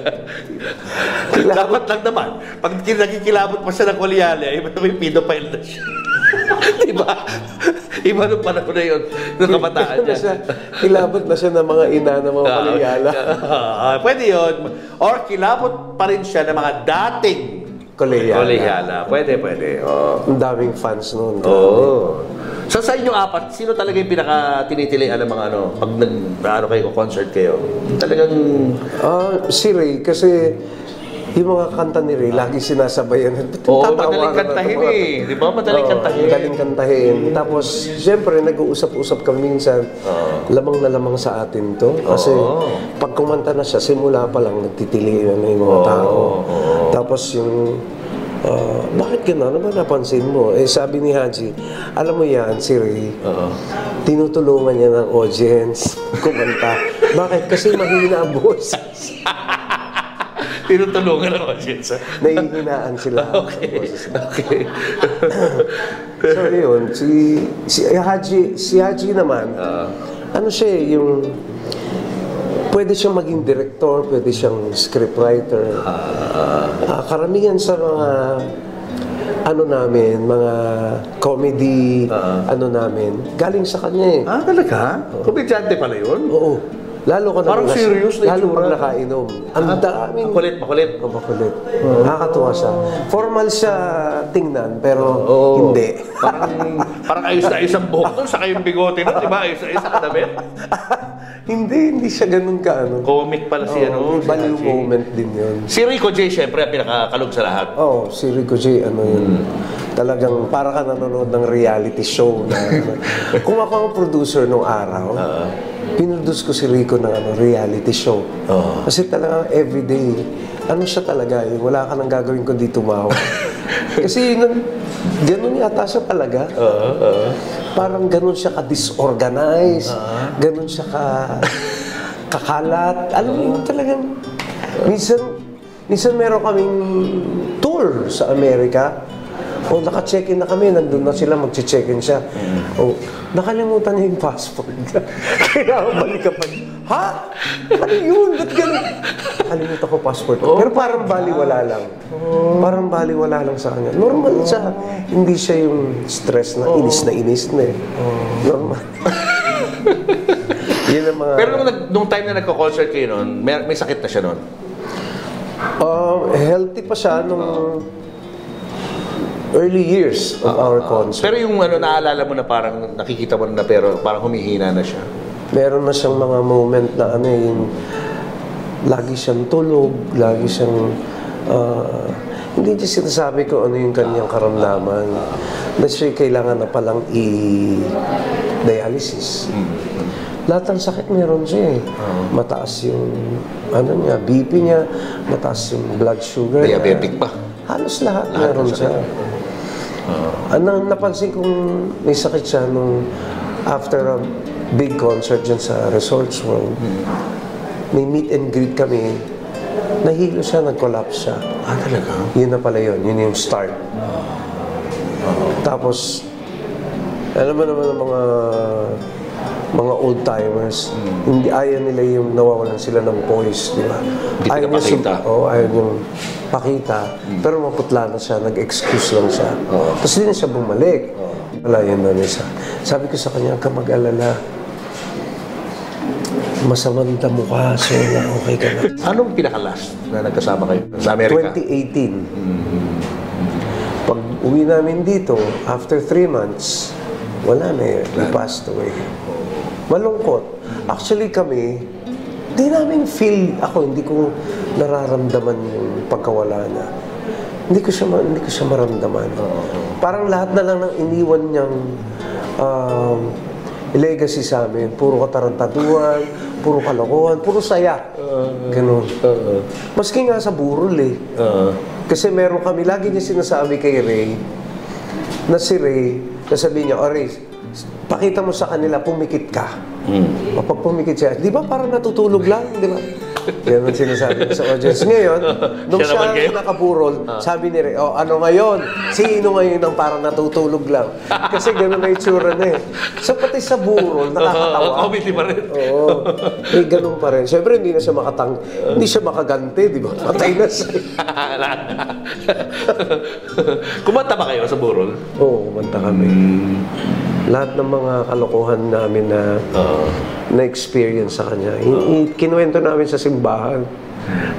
Dapat lang naman. Pag nagkikilabot pa siya ng Koreana, may pedophile na siya. Diba? Iba nung panahon na yun, nung kabataan niya. Kilabot na siya ng mga ina ng mga Koreana. Pwede yun. Or kilabot pa rin siya ng mga dating Kolehiala. Pwede. Ang daming fans noon. So sa inyong apat, sino talaga yung pinaka-tinitilian ng mga pag kayo concert kayo? Talagang... si Ray, kasi yung mga kanta ni Ray, lagi sinasabayan. Madaling kantahin Di ba? Madaling kantahin. Madaling kantahin. Tapos, siyempre, nag-uusap-usap kami minsan. Lamang na lamang sa atin to. Kasi, pag kumanta na siya, simula pa lang, nagtitilian na yung mga tao. Tapos yung... bakit gano'n? Ano ba napansin mo? Sabi ni Haji, alam mo yan, si Ray, tinutulungan niya ng audience kumanta. Bakit? Kasi mahina ang boses. Tinutulungan ng audience. Nahihinaan sila. Okay. So yun, si Haji naman, ano siya yung... Pwede siyang maging director, pwede siyang scriptwriter. Karamihan sa mga mga comedy namin, galing sa kanya Talaga? Komedyante pala yun? Oo. Lalo ka parang serious na lalo itsura. pag nakainom. Ang daming... Makulit. Makulit. Nakakatuwa siya. Formal siya tingnan, pero hindi. Parang ayos na ayos ang buhok doon, saka yung bigote nun, di ba? Ayos na ayos sa kadamit. Hindi siya ganun ka, Comic pala si baliw moment din yun. Si Rico J, syempre, ang pinakakalog sa lahat. Si Rico J, yun. Talagang para ka nanonood ng reality show na kung ako ang producer nung araw, pinroduce ko si Rico ng reality show. Kasi talagang everyday ano siya talaga, wala ka nang gagawin kundi tumawa. Kasi ganun yata siya talaga. Parang ganun siya ka-disorganized, ganun siya kakalat. Alam mo yun talagang, minsan meron kaming tour sa Amerika. O naka-check-in na kami, nandun na sila, mag-check-in siya. O, nakalimutan niya yung passport. Kaya balik ka pa. Ha? Ano yun? Ba't ganun? Nakalimutan ko passport. Pero parang baliwala lang. Parang baliwala lang sa kanya. Normal siya. Hindi siya yung stress na inis na eh. Normal. Yun ang mga... Pero nung time na nagko-concert kayo noon, may sakit na siya noon? Healthy pa siya nung early years of our concert. Pero yung naalala mo na parang nakikita mo na pero parang humihina na siya. Meron na siyang mga moment na yung lagi siyang tulog, lagi siyang hindi niya sinasabi ko ano yung kanyang karamdaman. Na siya kailangan na palang i-dialysis. Lahat ng sakit meron siya eh. Mataas yung BP niya, mataas yung blood sugar. Diabetic pa. Halos lahat meron siya. Napansin kong may sakit siya nung after a big concert dyan sa Resorts World. May meet and greet kami. Nahilo siya, nag-collapse siya. Talaga? Yun na pala yun. Yun yung start. Tapos, alam mo naman ang mga old-timers, hindi ayaw nila yung nawawalan sila ng poise, di ba? Hindi ayaw pakita. Ayaw yung pakita. Pero maputla na siya, nag-excuse lang siya. Tapos hindi na siya bumalik. Wala yun na niya. Sabi ko sa kanya, huwag ka mag-alala. Masamang damo ka, so okay ka na. Anong pinaka-last na nagkasama kayo sa Amerika? 2018. Pag uwi namin dito, after 3 months, wala na yun. He passed away. Malungkot. Actually kami, hindi namin feel, hindi ko nararamdaman yung pagkawala na. Hindi ko siya maramdaman. Parang lahat na lang ng iniwan niyang legacy sa amin. Puro katarantaduhan, puro kalokohan, puro saya. Ganun. Maski nga sa burol eh. Kasi meron kami, lagi niya sinasabi kay Ray, na si Ray, sasabihin niya, Ray, pakita mo sa kanila, pumikit ka. Kapag pumikit siya, di ba parang natutulog lang, di ba? Yan ang sinasabi ko sa audience. Ngayon, nung siya nakaburol, sabi ni Ray, ano ngayon? Sino ngayon ang parang natutulog lang? Kasi gano'n na itsura na eh. So pati sa burol, nakakatawa. Comedy pa rin. Oo. May gano'n pa rin. Siyempre, hindi na siya hindi siya makagante, di ba? Patay na siya. Kumanta ba kayo sa burol? Oo, kumanta kami. Lahat ng mga kalokohan namin na-experience sa kanya, kinuwento namin sa simbahan.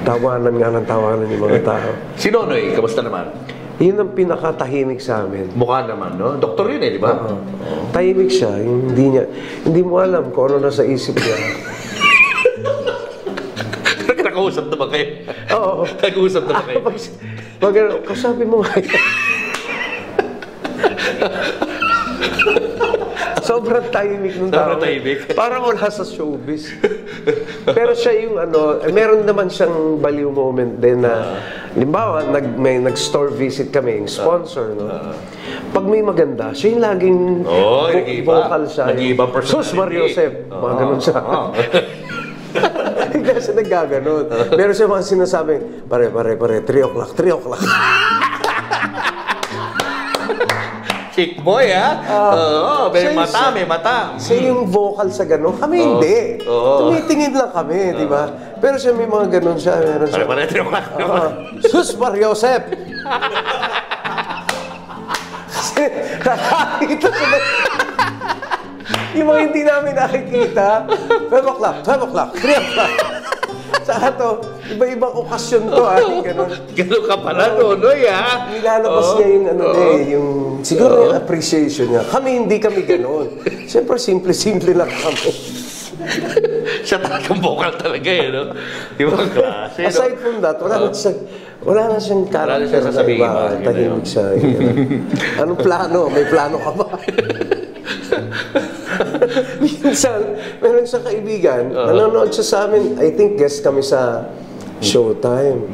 Tawanan nga ng tawanan yung mga tao. Si Nonoy, kamusta naman? Yun ang pinakatahimik sa amin. Mukha naman, no? Doktor yun eh, di ba? Tahimik siya. Hindi mo alam kung ano nasa isip niya. Nakausap na ba kayo? Oo. Nakausap na ba kayo? Kasabi mo nga sobrang tahimik ng tao. Sobrang tahimik. Parang wala sa showbiz. Pero siya yung meron naman siyang baliw moment din na, limbawa, may nag-store visit kami, yung sponsor, no? Pag may maganda, siya yung laging vocal siya. Nag-iibang personality. Sus Mariosep. Mga ganun siya. Hindi siya naggaganon. Meron siya mga sinasabi, pare, 3 o'clock. Chick boy, ha? May mata, may mata. Siya yung vocal sa gano'n. Kami hindi. Tumitingin lang kami, di ba? Pero siya may mga gano'n siya. Meron siya. Pare, Sus Mariosep! Kasi nakakita sila. Yung mga hindi namin nakikita, 5 o'clock, 3 o'clock. Saka to, iba-ibang okasyon to, gano'n. Gano'n ka pala, Nonoy, ha? Nilalabas niya yung yung siguro yung appreciation niya. Hindi kami gano'n. Siyempre, simple lang kami. Siya talagang vocal talaga, eh, no? Ibang klase, no? Aside from that, wala na siyang character na iba. Tahimik siya. Anong plano? May plano ka ba? Minsan, meron siyang kaibigan, nanonood siya sa amin, I think guest kami sa Showtime.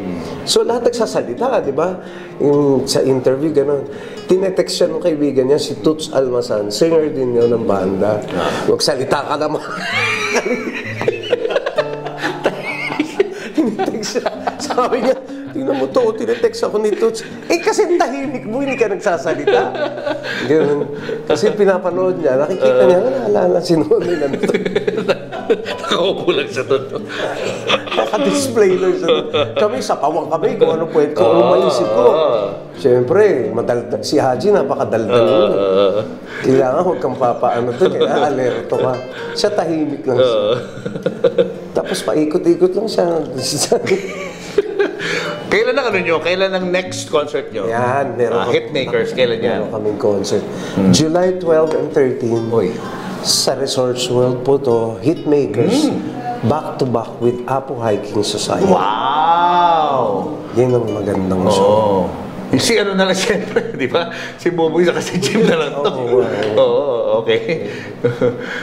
So lahat nagsasalita, di ba? Yung sa interview, gano'n. Tinetext siya ng kaibigan niya, si Toots Almasan, singer din yun ng banda. Magsalita ka naman. Tinetext siya. Sabi niya, tingnan mo to, tinetext ako ni Toots. Eh kasi tahimik mo, hindi ka nagsasalita. Ganun. Kasi pinapanood niya, nakikita niya, wala, sinunod na nito. Nakaupo lang sa to. Naka-display lang siya. Kami, sa pawang kami, kung ano pwede, kung ano maisip ko. Siyempre, si Haji, napakadaldal yun. Kailangan huwag kang papaano to, kaya alerto ka. Siya tahimik lang siya. Tapos paikot-ikot lang siya. Kailan ang ano nyo? Kailan ang next concert nyo? Yan, meron Hitmakers, kailan yan? Meron kaming concert. July 12 and 13. Uy. Sa Resorts World po to, Hitmakers. Back-to-back with Apo Hiking Society. Wow! Yan ang magandang show. Si ano na lang siyempre, di ba? Si Boboy sa kasi gym na lang to. Oo, okay.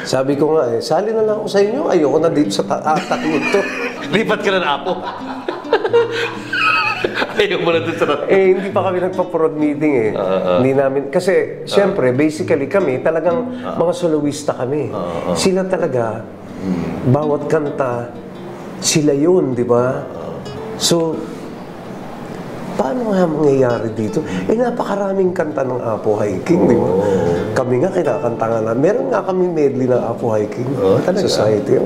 Sabi ko nga sali na lang ako sa inyo. Ayoko na dito sa tatlong to. Lipat ka na ng Apo. Ayaw mo na dun sa Hindi pa kami nagpa-prod meeting Hindi namin, kasi syempre, basically kami, talagang mga soloista kami. Sila talaga, bawat kanta, sila yun, di ba? So, paano nga mangyayari dito? Napakaraming kanta ng Apo Hiking, di ba? Kami nga kinakanta nga na. Meron nga kami medley ng Apo Hiking Society.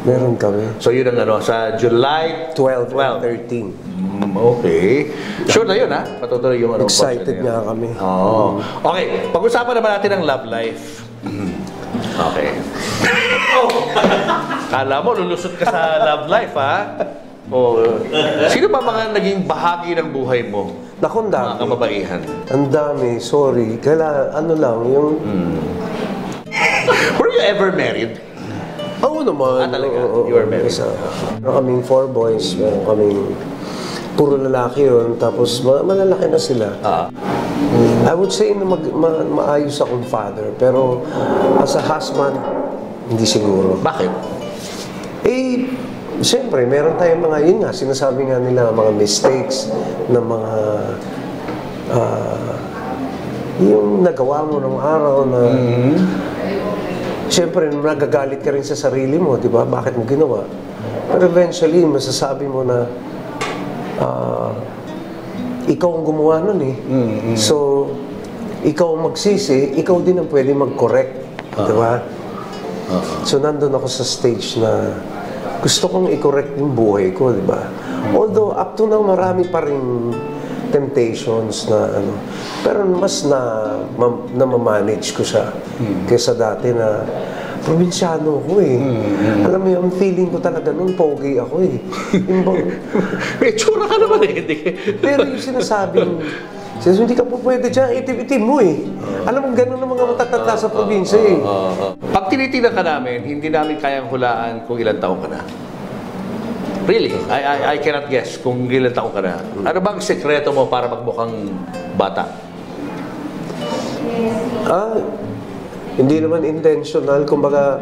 Meron kami. So yun ang ano, sa July 12 and 13. Okay. Sure na yun, ha? Patutuloy yung ano. Excited nga kami. Okay, pag-usapan naman natin ang love life. Okay. Kala mo, lulusot ka sa love life, ha? Sino ba mga naging bahagi ng buhay mo? Naku, ang dami. Mga kababaihan. Ang dami, sorry. Kaya ano lang, yung... Were you ever married? Oo naman. Talaga? You were married? Meron kaming 4 boys, meron kaming puro lalaki yun, tapos malalaki na sila. I would say na maayos akong father, pero as a husband, hindi siguro. Bakit? Siyempre, meron tayong mga, yun nga, sinasabi nga nila, mga mistakes, na mga, yung nagawa mo ng araw na, siyempre, nagagalit ka rin sa sarili mo, di ba? Bakit mo ginawa? Pero eventually, masasabi mo na, ikaw ang gumawa nun So, ikaw ang magsisi, ikaw din ang pwede mag-correct, di ba? So, nandun ako sa stage na, gusto kong i-correct yung buhay ko, di ba? Although, up to now, marami pa rin temptations na ano. Pero mas na-manage ko siya. Kaysa dati na, probinsyano ako Alam mo yung feeling ko talaga noon, pogi ako May tsura ka naman Pero yung sinasabing, hindi ka po pwede dyan, itim-itim mo Alam mo, gano'n ang mga matatanda sa probinsya Pag tinitingnan ka namin, hindi namin kayang hulaan kung ilang taong ka na. Really? I cannot guess kung ilang taong ka na. Ano bang sekreto mo para magmukhang bata? Hindi naman intentional. Kumbaga,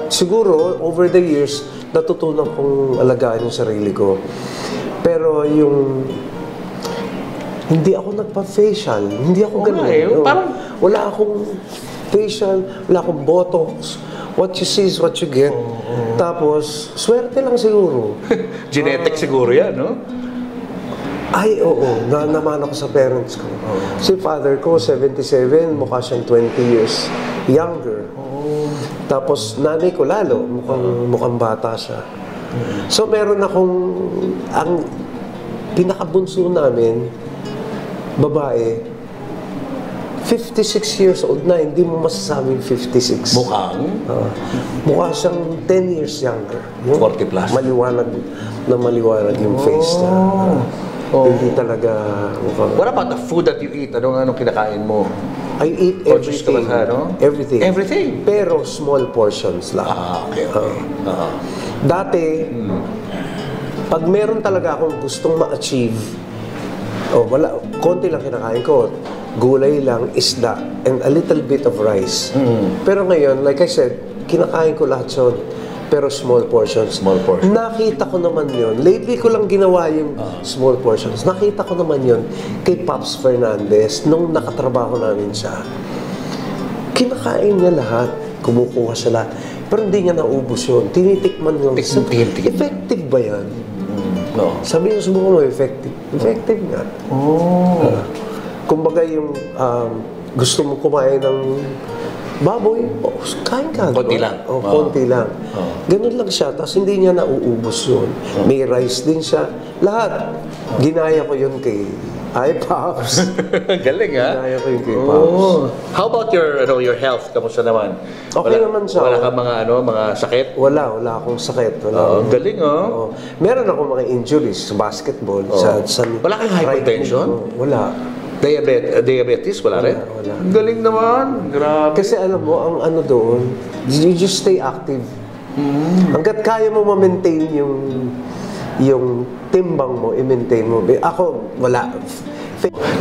siguro, over the years, natutunan kong alagaan yung sarili ko. Pero yung... Hindi ako nagpa-facial. Hindi ako ganun. Parang... Wala akong facial, wala akong botox. What you see is what you get. Tapos, swerte lang siguro. Genetic siguro yan, no? Ay, oo. Naman ako sa parents ko. Si father ko, 77, mukha siyang 20 years younger. Tapos, nanay ko lalo, mukhang bata siya. So, meron akong, ang pinakabunso namin, babae, 56 years old na, hindi mo masasabing 56. Mukhang? Mukha siyang 10 years younger. 40 plus. Maliwanag yung face na. Hindi talaga mukhang... What about the food that you eat? Anong kinakain mo? I eat everything. Everything. Everything? Pero small portions lang. Okay. Dati, pag meron talaga akong gustong ma-achieve, konti lang kinakain ko. Gulay lang, isda, and a little bit of rice. Pero ngayon, like I said, kinakain ko lahat yun. pero small portions. Small portions. Nakita ko naman yun. Lately ko lang ginawa yung small portions. Nakita ko naman yun kay Pops Fernandez nung nakatrabaho namin siya. Kinakain niya lahat. Kumukuha siya lahat. Pero hindi niya naubos yun. Tinitikman lang. Effective ba yan? No. Sabi niya, subukan mo, effective. Effective nga. Kumbaga yung gusto mo kumain ng baboy, kain ka. Konti lang. Konti lang. Ganun lang siya. Tapos hindi niya nauubos yun. May rice din siya. Lahat. Ginaya ko yun kay Pops. Galing, ha? Ginaya ko yun kay Pops. How about your health? Kamusta naman? Okay naman siya. Wala kang mga sakit? Wala akong sakit. Galing, Meron ako mga injuries sa basketball. Sa Wala kang hypertension? Wala. Diabetes? Wala rin? Wala. Galing naman. Grabe. Kasi alam mo, ang ano doon, you just stay active. Hanggat kaya mo ma-maintain yung timbang mo, i-maintain mo. Ako, wala.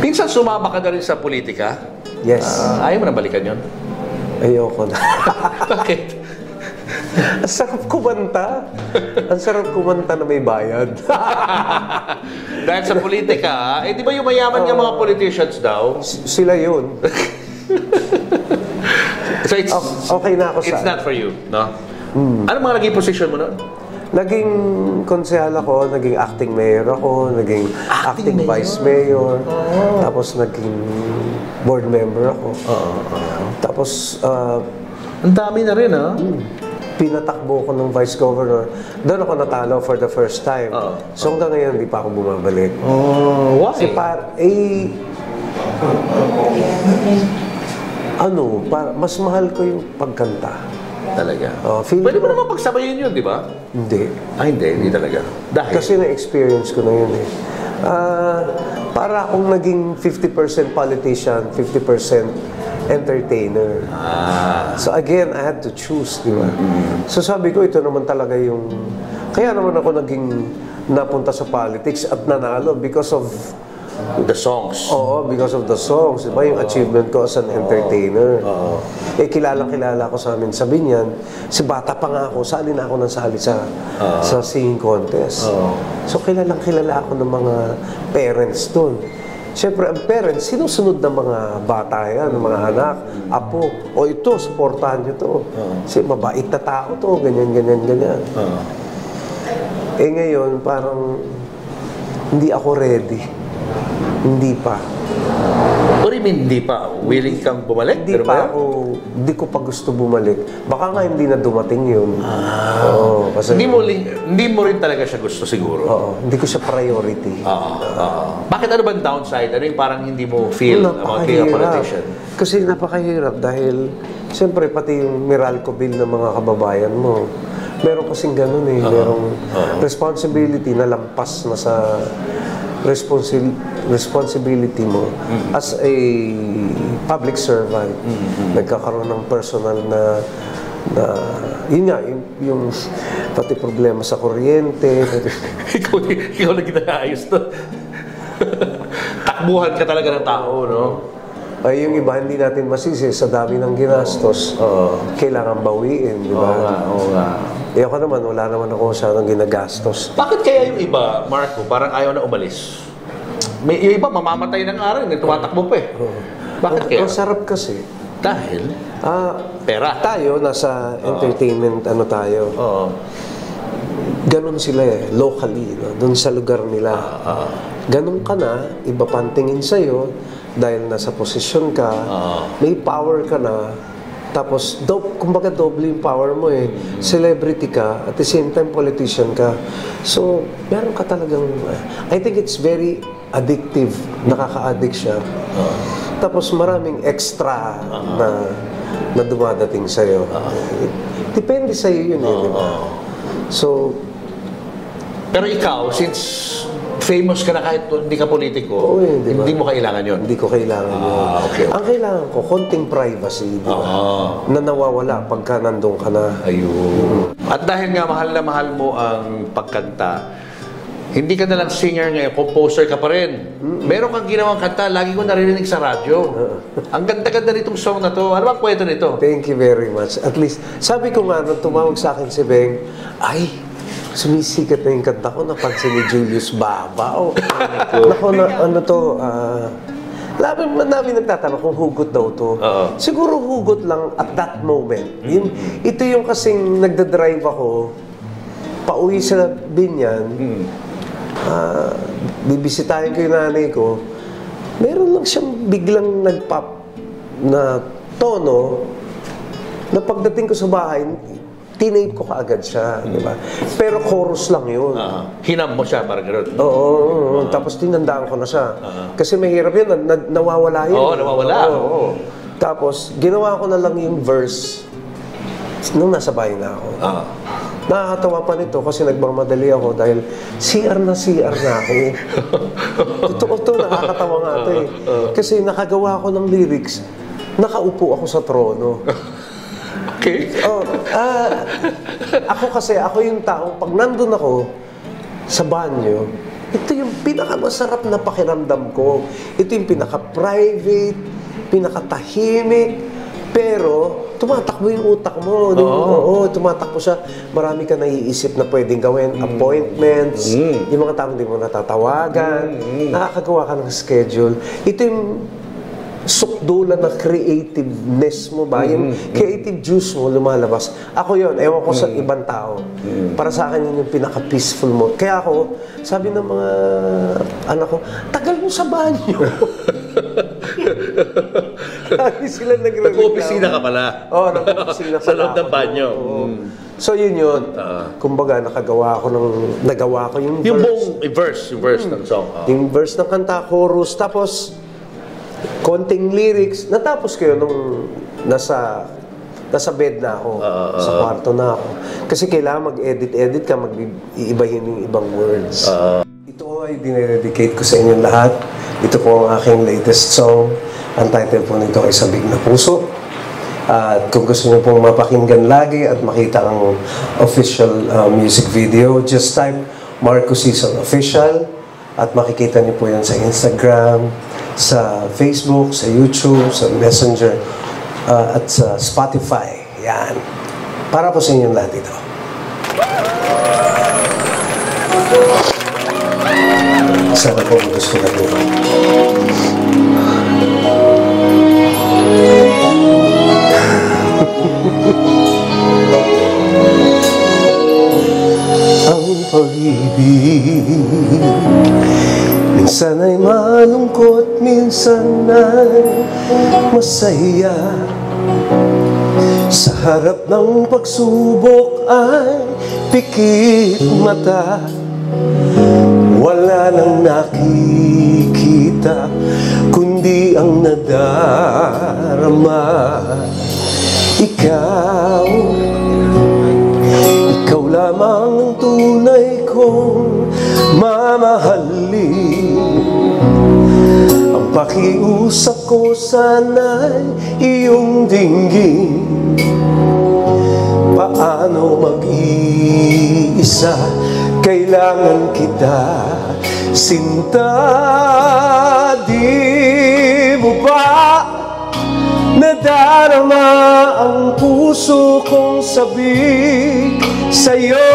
Minsan sumama ka na rin sa politika? Yes. Ayaw mo na balikan yun? Ayoko na. Bakit? Ang sarap kumanta. Ang sarap kumanta na may bayad. Dahil sa politika, di ba yung mayaman nga mga politicians daw? Sila yun. So it's Okay na ako sa... It's not for you, no? Ano mga naging position mo noon? Naging konsehal ako, naging acting mayor ako, naging acting vice mayor, tapos naging board member ako. Tapos, Ang dami na rin, ha? pinatakbo ko ng vice governor. Doon ako natalo for the first time. So hanggang ngayon, hindi pa ako bumabalik. Why? Kasi mas mahal ko yung pagkanta. Talaga. Pwede mo naman pagsabayin yun, di ba? Hindi. Hindi talaga. Dahil? Kasi na-experience ko na yun eh. Para akong naging 50% politician, 50% entertainer. So again, I had to choose, di ba? So sabi ko, ito naman talaga yung... Kaya naman ako naging napunta sa politics at nanalo because of... The songs. Oo, because of the songs. Diba yung achievement ko as an entertainer. Kilalang-kilala ko sa amin sa Binyan. Si bata pa nga ako, sali na ako ng sali sa singing contest. So kilalang-kilala ako ng mga parents doon. Siyempre, ang parents, sinusunod ng mga bata yan, ng mga anak, apo, o ito, supportahan nyo to. Kasi mabait na tao to, ganyan. Ngayon, parang hindi ako ready. Hindi pa. What do you mean, hindi pa? Willing kang bumalik? Hindi ko pa gusto bumalik. Baka nga hindi na dumating yun. Kasi hindi mo rin talaga siya gusto siguro? Hindi ko siya priority. Bakit ano bang downside? Ano yung parang hindi mo feel about being a politician? Kasi napakahirap dahil siyempre pati yung Meralco bill ng mga kababayan mo. Meron kasing ganun eh. Merong responsibility na lampas na sa responsibility mo as a public servant. Nagkakaroon ng personal na yun nga, yung pati problema sa kuryente. ikaw na ginaayos to. Takbuhan ka talaga ng tao, no? Ay, yung iba, hindi natin masisi sa dami ng ginastos. Kailangan bawiin, di ba? Oo nga. Ako naman, wala naman ako masyadong ginagastos. Bakit kaya yung iba, Marco, parang ayaw na umalis? Yung iba, mamamatay ng araw, tumatakbo pa eh. Bakit kaya? Ang sarap kasi. Dahil? Pera. Tayo, nasa entertainment, tayo. Ganon sila eh, locally, no? Doon sa lugar nila. Ganon ka na, iba pantingin sa'yo, dahil nasa posisyon ka, may power ka na, tapos, kumbaga doble yung power mo eh. Celebrity ka, at the same time politician ka. So, meron ka talagang... I think it's very addictive. Nakaka-addict siya. Tapos maraming extra na dumadating sa'yo. Depende sa'yo yun eh, di ba? So... Pero ikaw, since famous ka na kahit hindi ka politiko, hindi mo kailangan yun? Hindi ko kailangan yun. Okay. Ang kailangan ko, konting privacy, di ba? Na nawawala pagka nandun ka na. Ayun. At dahil nga mahal na mahal mo ang pagkanta, Hindi ka na lang singer ngayon, composer ka pa rin. Meron kang ginawang kanta, lagi ko naririnig sa radyo. Ang ganda-ganda nitong song na to. Ano bang kwento nito? Thank you very much. At least, sabi ko nga, nung tumawag sa akin si Beng, ay, sumisikat na yung kanta ko, napansin ni Julius Babao. Naku, ano to, namin nagtatanong kung hugot daw to. Siguro hugot lang at that moment. Ito yung kasing nagdadrive ako, pauwi sa Binyan, bibisitahin ko yung nanay ko, meron lang siyang biglang nag-pop na tono na pagdating ko sa bahay, tinape ko kaagad siya, di ba? Pero chorus lang yun. Hinam mo siya, parang gano'n. Oo, tapos tinandaan ko na siya. Kasi mahirap yun, nawawala yun. Oo, nawawala. Tapos, ginawa ko na lang yung verse nung nasa bahay na ako. Nakakatawa pa nito kasi nagmamadali ako dahil CR na ako. Totoo to, nakakatawa nga ito eh. Kasi nakagawa ako ng lyrics, nakaupo ako sa trono. Okay. Ako yung taong, pag nandun ako sa banyo, ito yung pinakamasarap na pakiramdam ko. Ito yung pinaka-private, pinaka-tahimik, pero tumatakbo yung utak mo. Oo, tumatakbo siya. Marami ka naiisip na pwedeng gawin. Appointments, yung mga taong di mo natatawagan. Nakakagawa ka ng schedule. Ito yung sukdulan na creativeness mo ba? Yung creative juice mo lumalabas. Ako yun, ewan ko sa ibang tao. Para sa akin yun yung pinaka-peaceful mo. Kaya ako, sabi ng mga anak ko, tagal mo sa banyo. Lagi sila nagre-reklamo. Nag-opisina ka pala. Oo, nag-opisina pala. Sa loob ng banyo. So yun yun. Kumbaga, nagawa ko yung verse. Yung verse ng song. Yung verse ng kanta, chorus, tapos konting lyrics. Natapos ko yun nung nasa bed na ako, sa kwarto na ako. Kasi kailangan mag-edit ka, mag-iibahin yung ibang words. Ito ay dinededicate ko sa inyong lahat. Ito po ang aking latest song. Ang title po nito ay Sabik na Puso. At kung gusto niyo pong mapakinggan lagi at makita ang official music video, just type Marco Sison Official at makikita niyo po yan sa Instagram, sa Facebook, sa YouTube, sa Messenger, at sa Spotify. Yan. Para po sa inyong lahat ito. Sana po gusto na ito. Ang pag-ibig minsan ay malungkot, minsan ay masaya. Sa harap ng pagsubok ay pikit mata. Wala nang nakikita kundi ang nadarama. Ikaw lamang ang tunay kong mamahalin. Ang pakiusap ko sana'y iyong dinggin. Paano mag-iisa, kailangan kita, sinta. Di mo ba nadarama ang puso kong sabik sa'yo?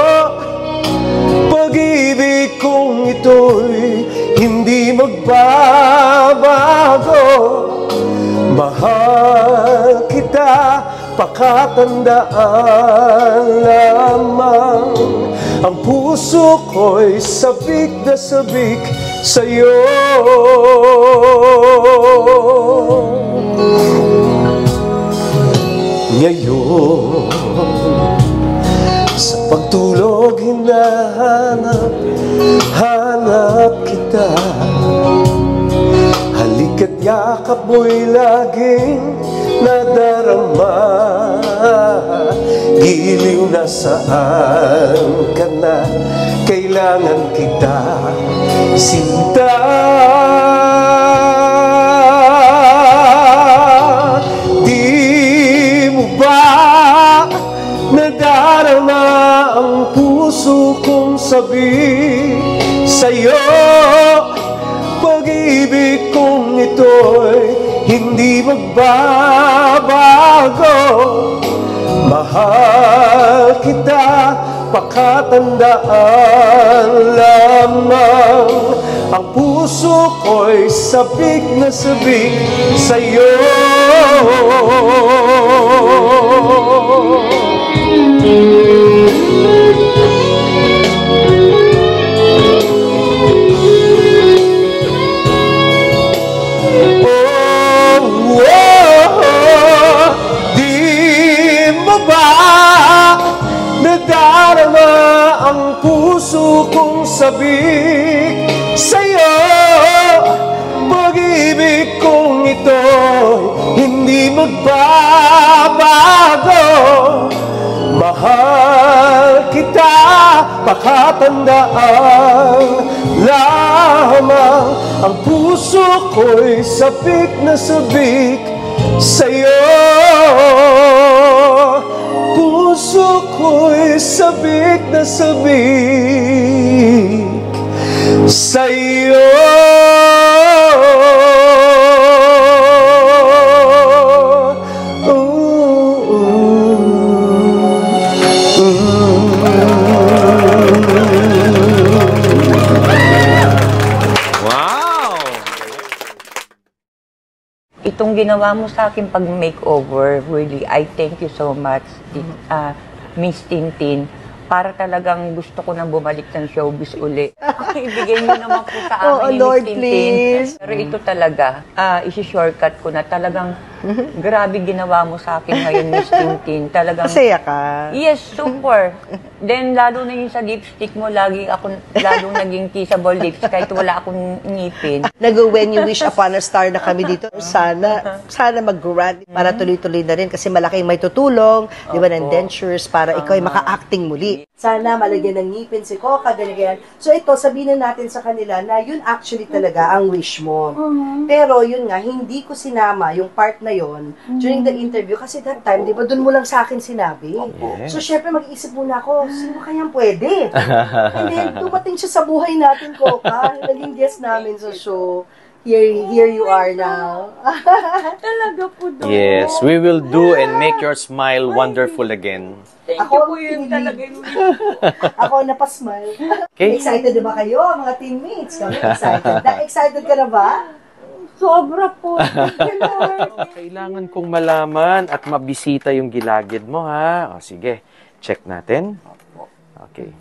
Pag-ibig kong ito'y hindi magbabago. Mahal kita, pakatandaan lamang. Ang puso ko'y sabik na sabik sa'yo. Ngayon, sa pagtulog hinahanap kita. Halika't yakap mo'y laging nadarama. Giliw na saan ka na, kailangan kita, sinta. Nadarama ang puso kong sabik magbabago. Mahal kita, pakatandaan lamang. Ang puso ko'y sabik na sabik sa'yo. Nadarama ang puso kong sabik sa'yo. Pag-ibig kong ito'y hindi magbabago. Mahal kita, pakatandaan lamang. Ang puso ko'y sabik na sabik sa'yo. Puso ko'y sabik na sabik sa'yo. Wow! Itong ginawa mo sa akin pag makeover, really, I thank you so much, Miss Tintin. Para talagang gusto ko nang bumalik ng showbiz uli. Ibigay mo naman po sa amin Oh, ni Lord, Miss Tintin. please. Pero ito talaga, isi-shortcut ko na talagang grabe ginawa mo sa akin ngayon, Miss Tintin. Talagang, Masaya ka. yes, super. Then, lalo na yung sa lipstick mo, lalong naging kissable lips kahit wala akong ngipin. When you wish upon a star na kami dito. Sana mag-grant para tuloy-tuloy na rin kasi malaking may tutulong, di ba, ng dentures para ikaw ay maka-acting muli. Sana malagyan ng ngipin si Coca, ganyan. So ito, sabihin na natin sa kanila na yun actually talaga ang wish mo. Pero yun nga, hindi ko sinama yung part na yun during the interview kasi that time, di ba, dun mo lang sa akin sinabi. So syempre mag-iisip muna ako, sino kayang pwede? And then, dumating siya sa buhay natin, Coca. Naging guest namin sa show. Here you are now. Talaga po doon. Yes, we will do and make your smile wonderful again. Thank you po yun talaga yung Ako napasmile. Okay. Excited na ba kayo, mga teammates? Kami excited. Excited ka na ba? sobra po. Kailangan kong malaman at mabisita yung gilagid mo, ha? O, sige. Check natin. Okay.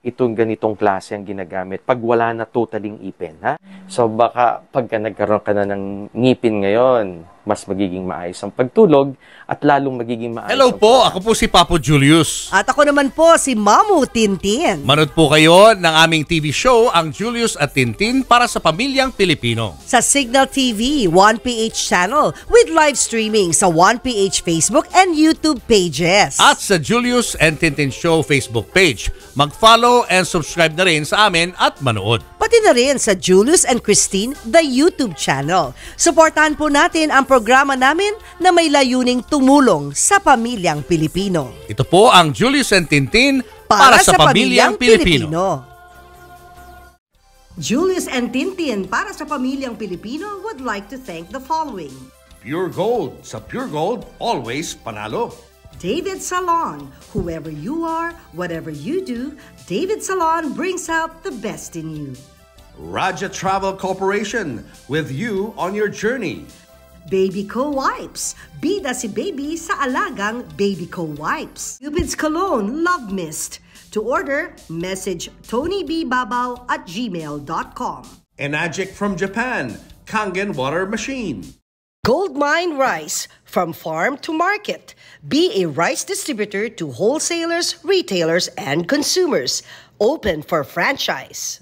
Itong ganitong klase ang ginagamit pag wala na totaling ipin, ha? So, baka pagka nagkaroon ka na ng ngipin ngayon, mas magiging maayos ang pagtulog at lalong magiging maayos. Hello po, ako po si Papo Julius. At ako naman po si Mamu Tintin. Manood po kayo ng aming TV show, ang Julius at Tintin para sa pamilyang Pilipino. Sa Signal TV, 1PH channel with live streaming sa 1PH Facebook and YouTube pages. At sa Julius and Tintin Show Facebook page. Mag-follow and subscribe na rin sa amin at manood. Pati na rin sa Julius and Christine, the YouTube channel. Suportahan po natin ang programa namin na may layuning tumulong sa pamilyang Pilipino. Ito po ang Julius and Tintin para sa pamilyang Pilipino. Julius and Tintin para sa pamilyang Pilipino would like to thank the following. Pure Gold. Sa Pure Gold, always panalo. David Salon. Whoever you are, whatever you do, David Salon brings out the best in you. Raja Travel Corporation, with you on your journey. Baby Co Wipes. Bida si baby sa alagang Baby Co Wipes. Cupid's Cologne Love Mist. To order, message tonybbabaw@gmail.com. Enagic from Japan, Kangen Water Machine. Goldmine Rice. From farm to market. Be a rice distributor to wholesalers, retailers, and consumers. Open for franchise.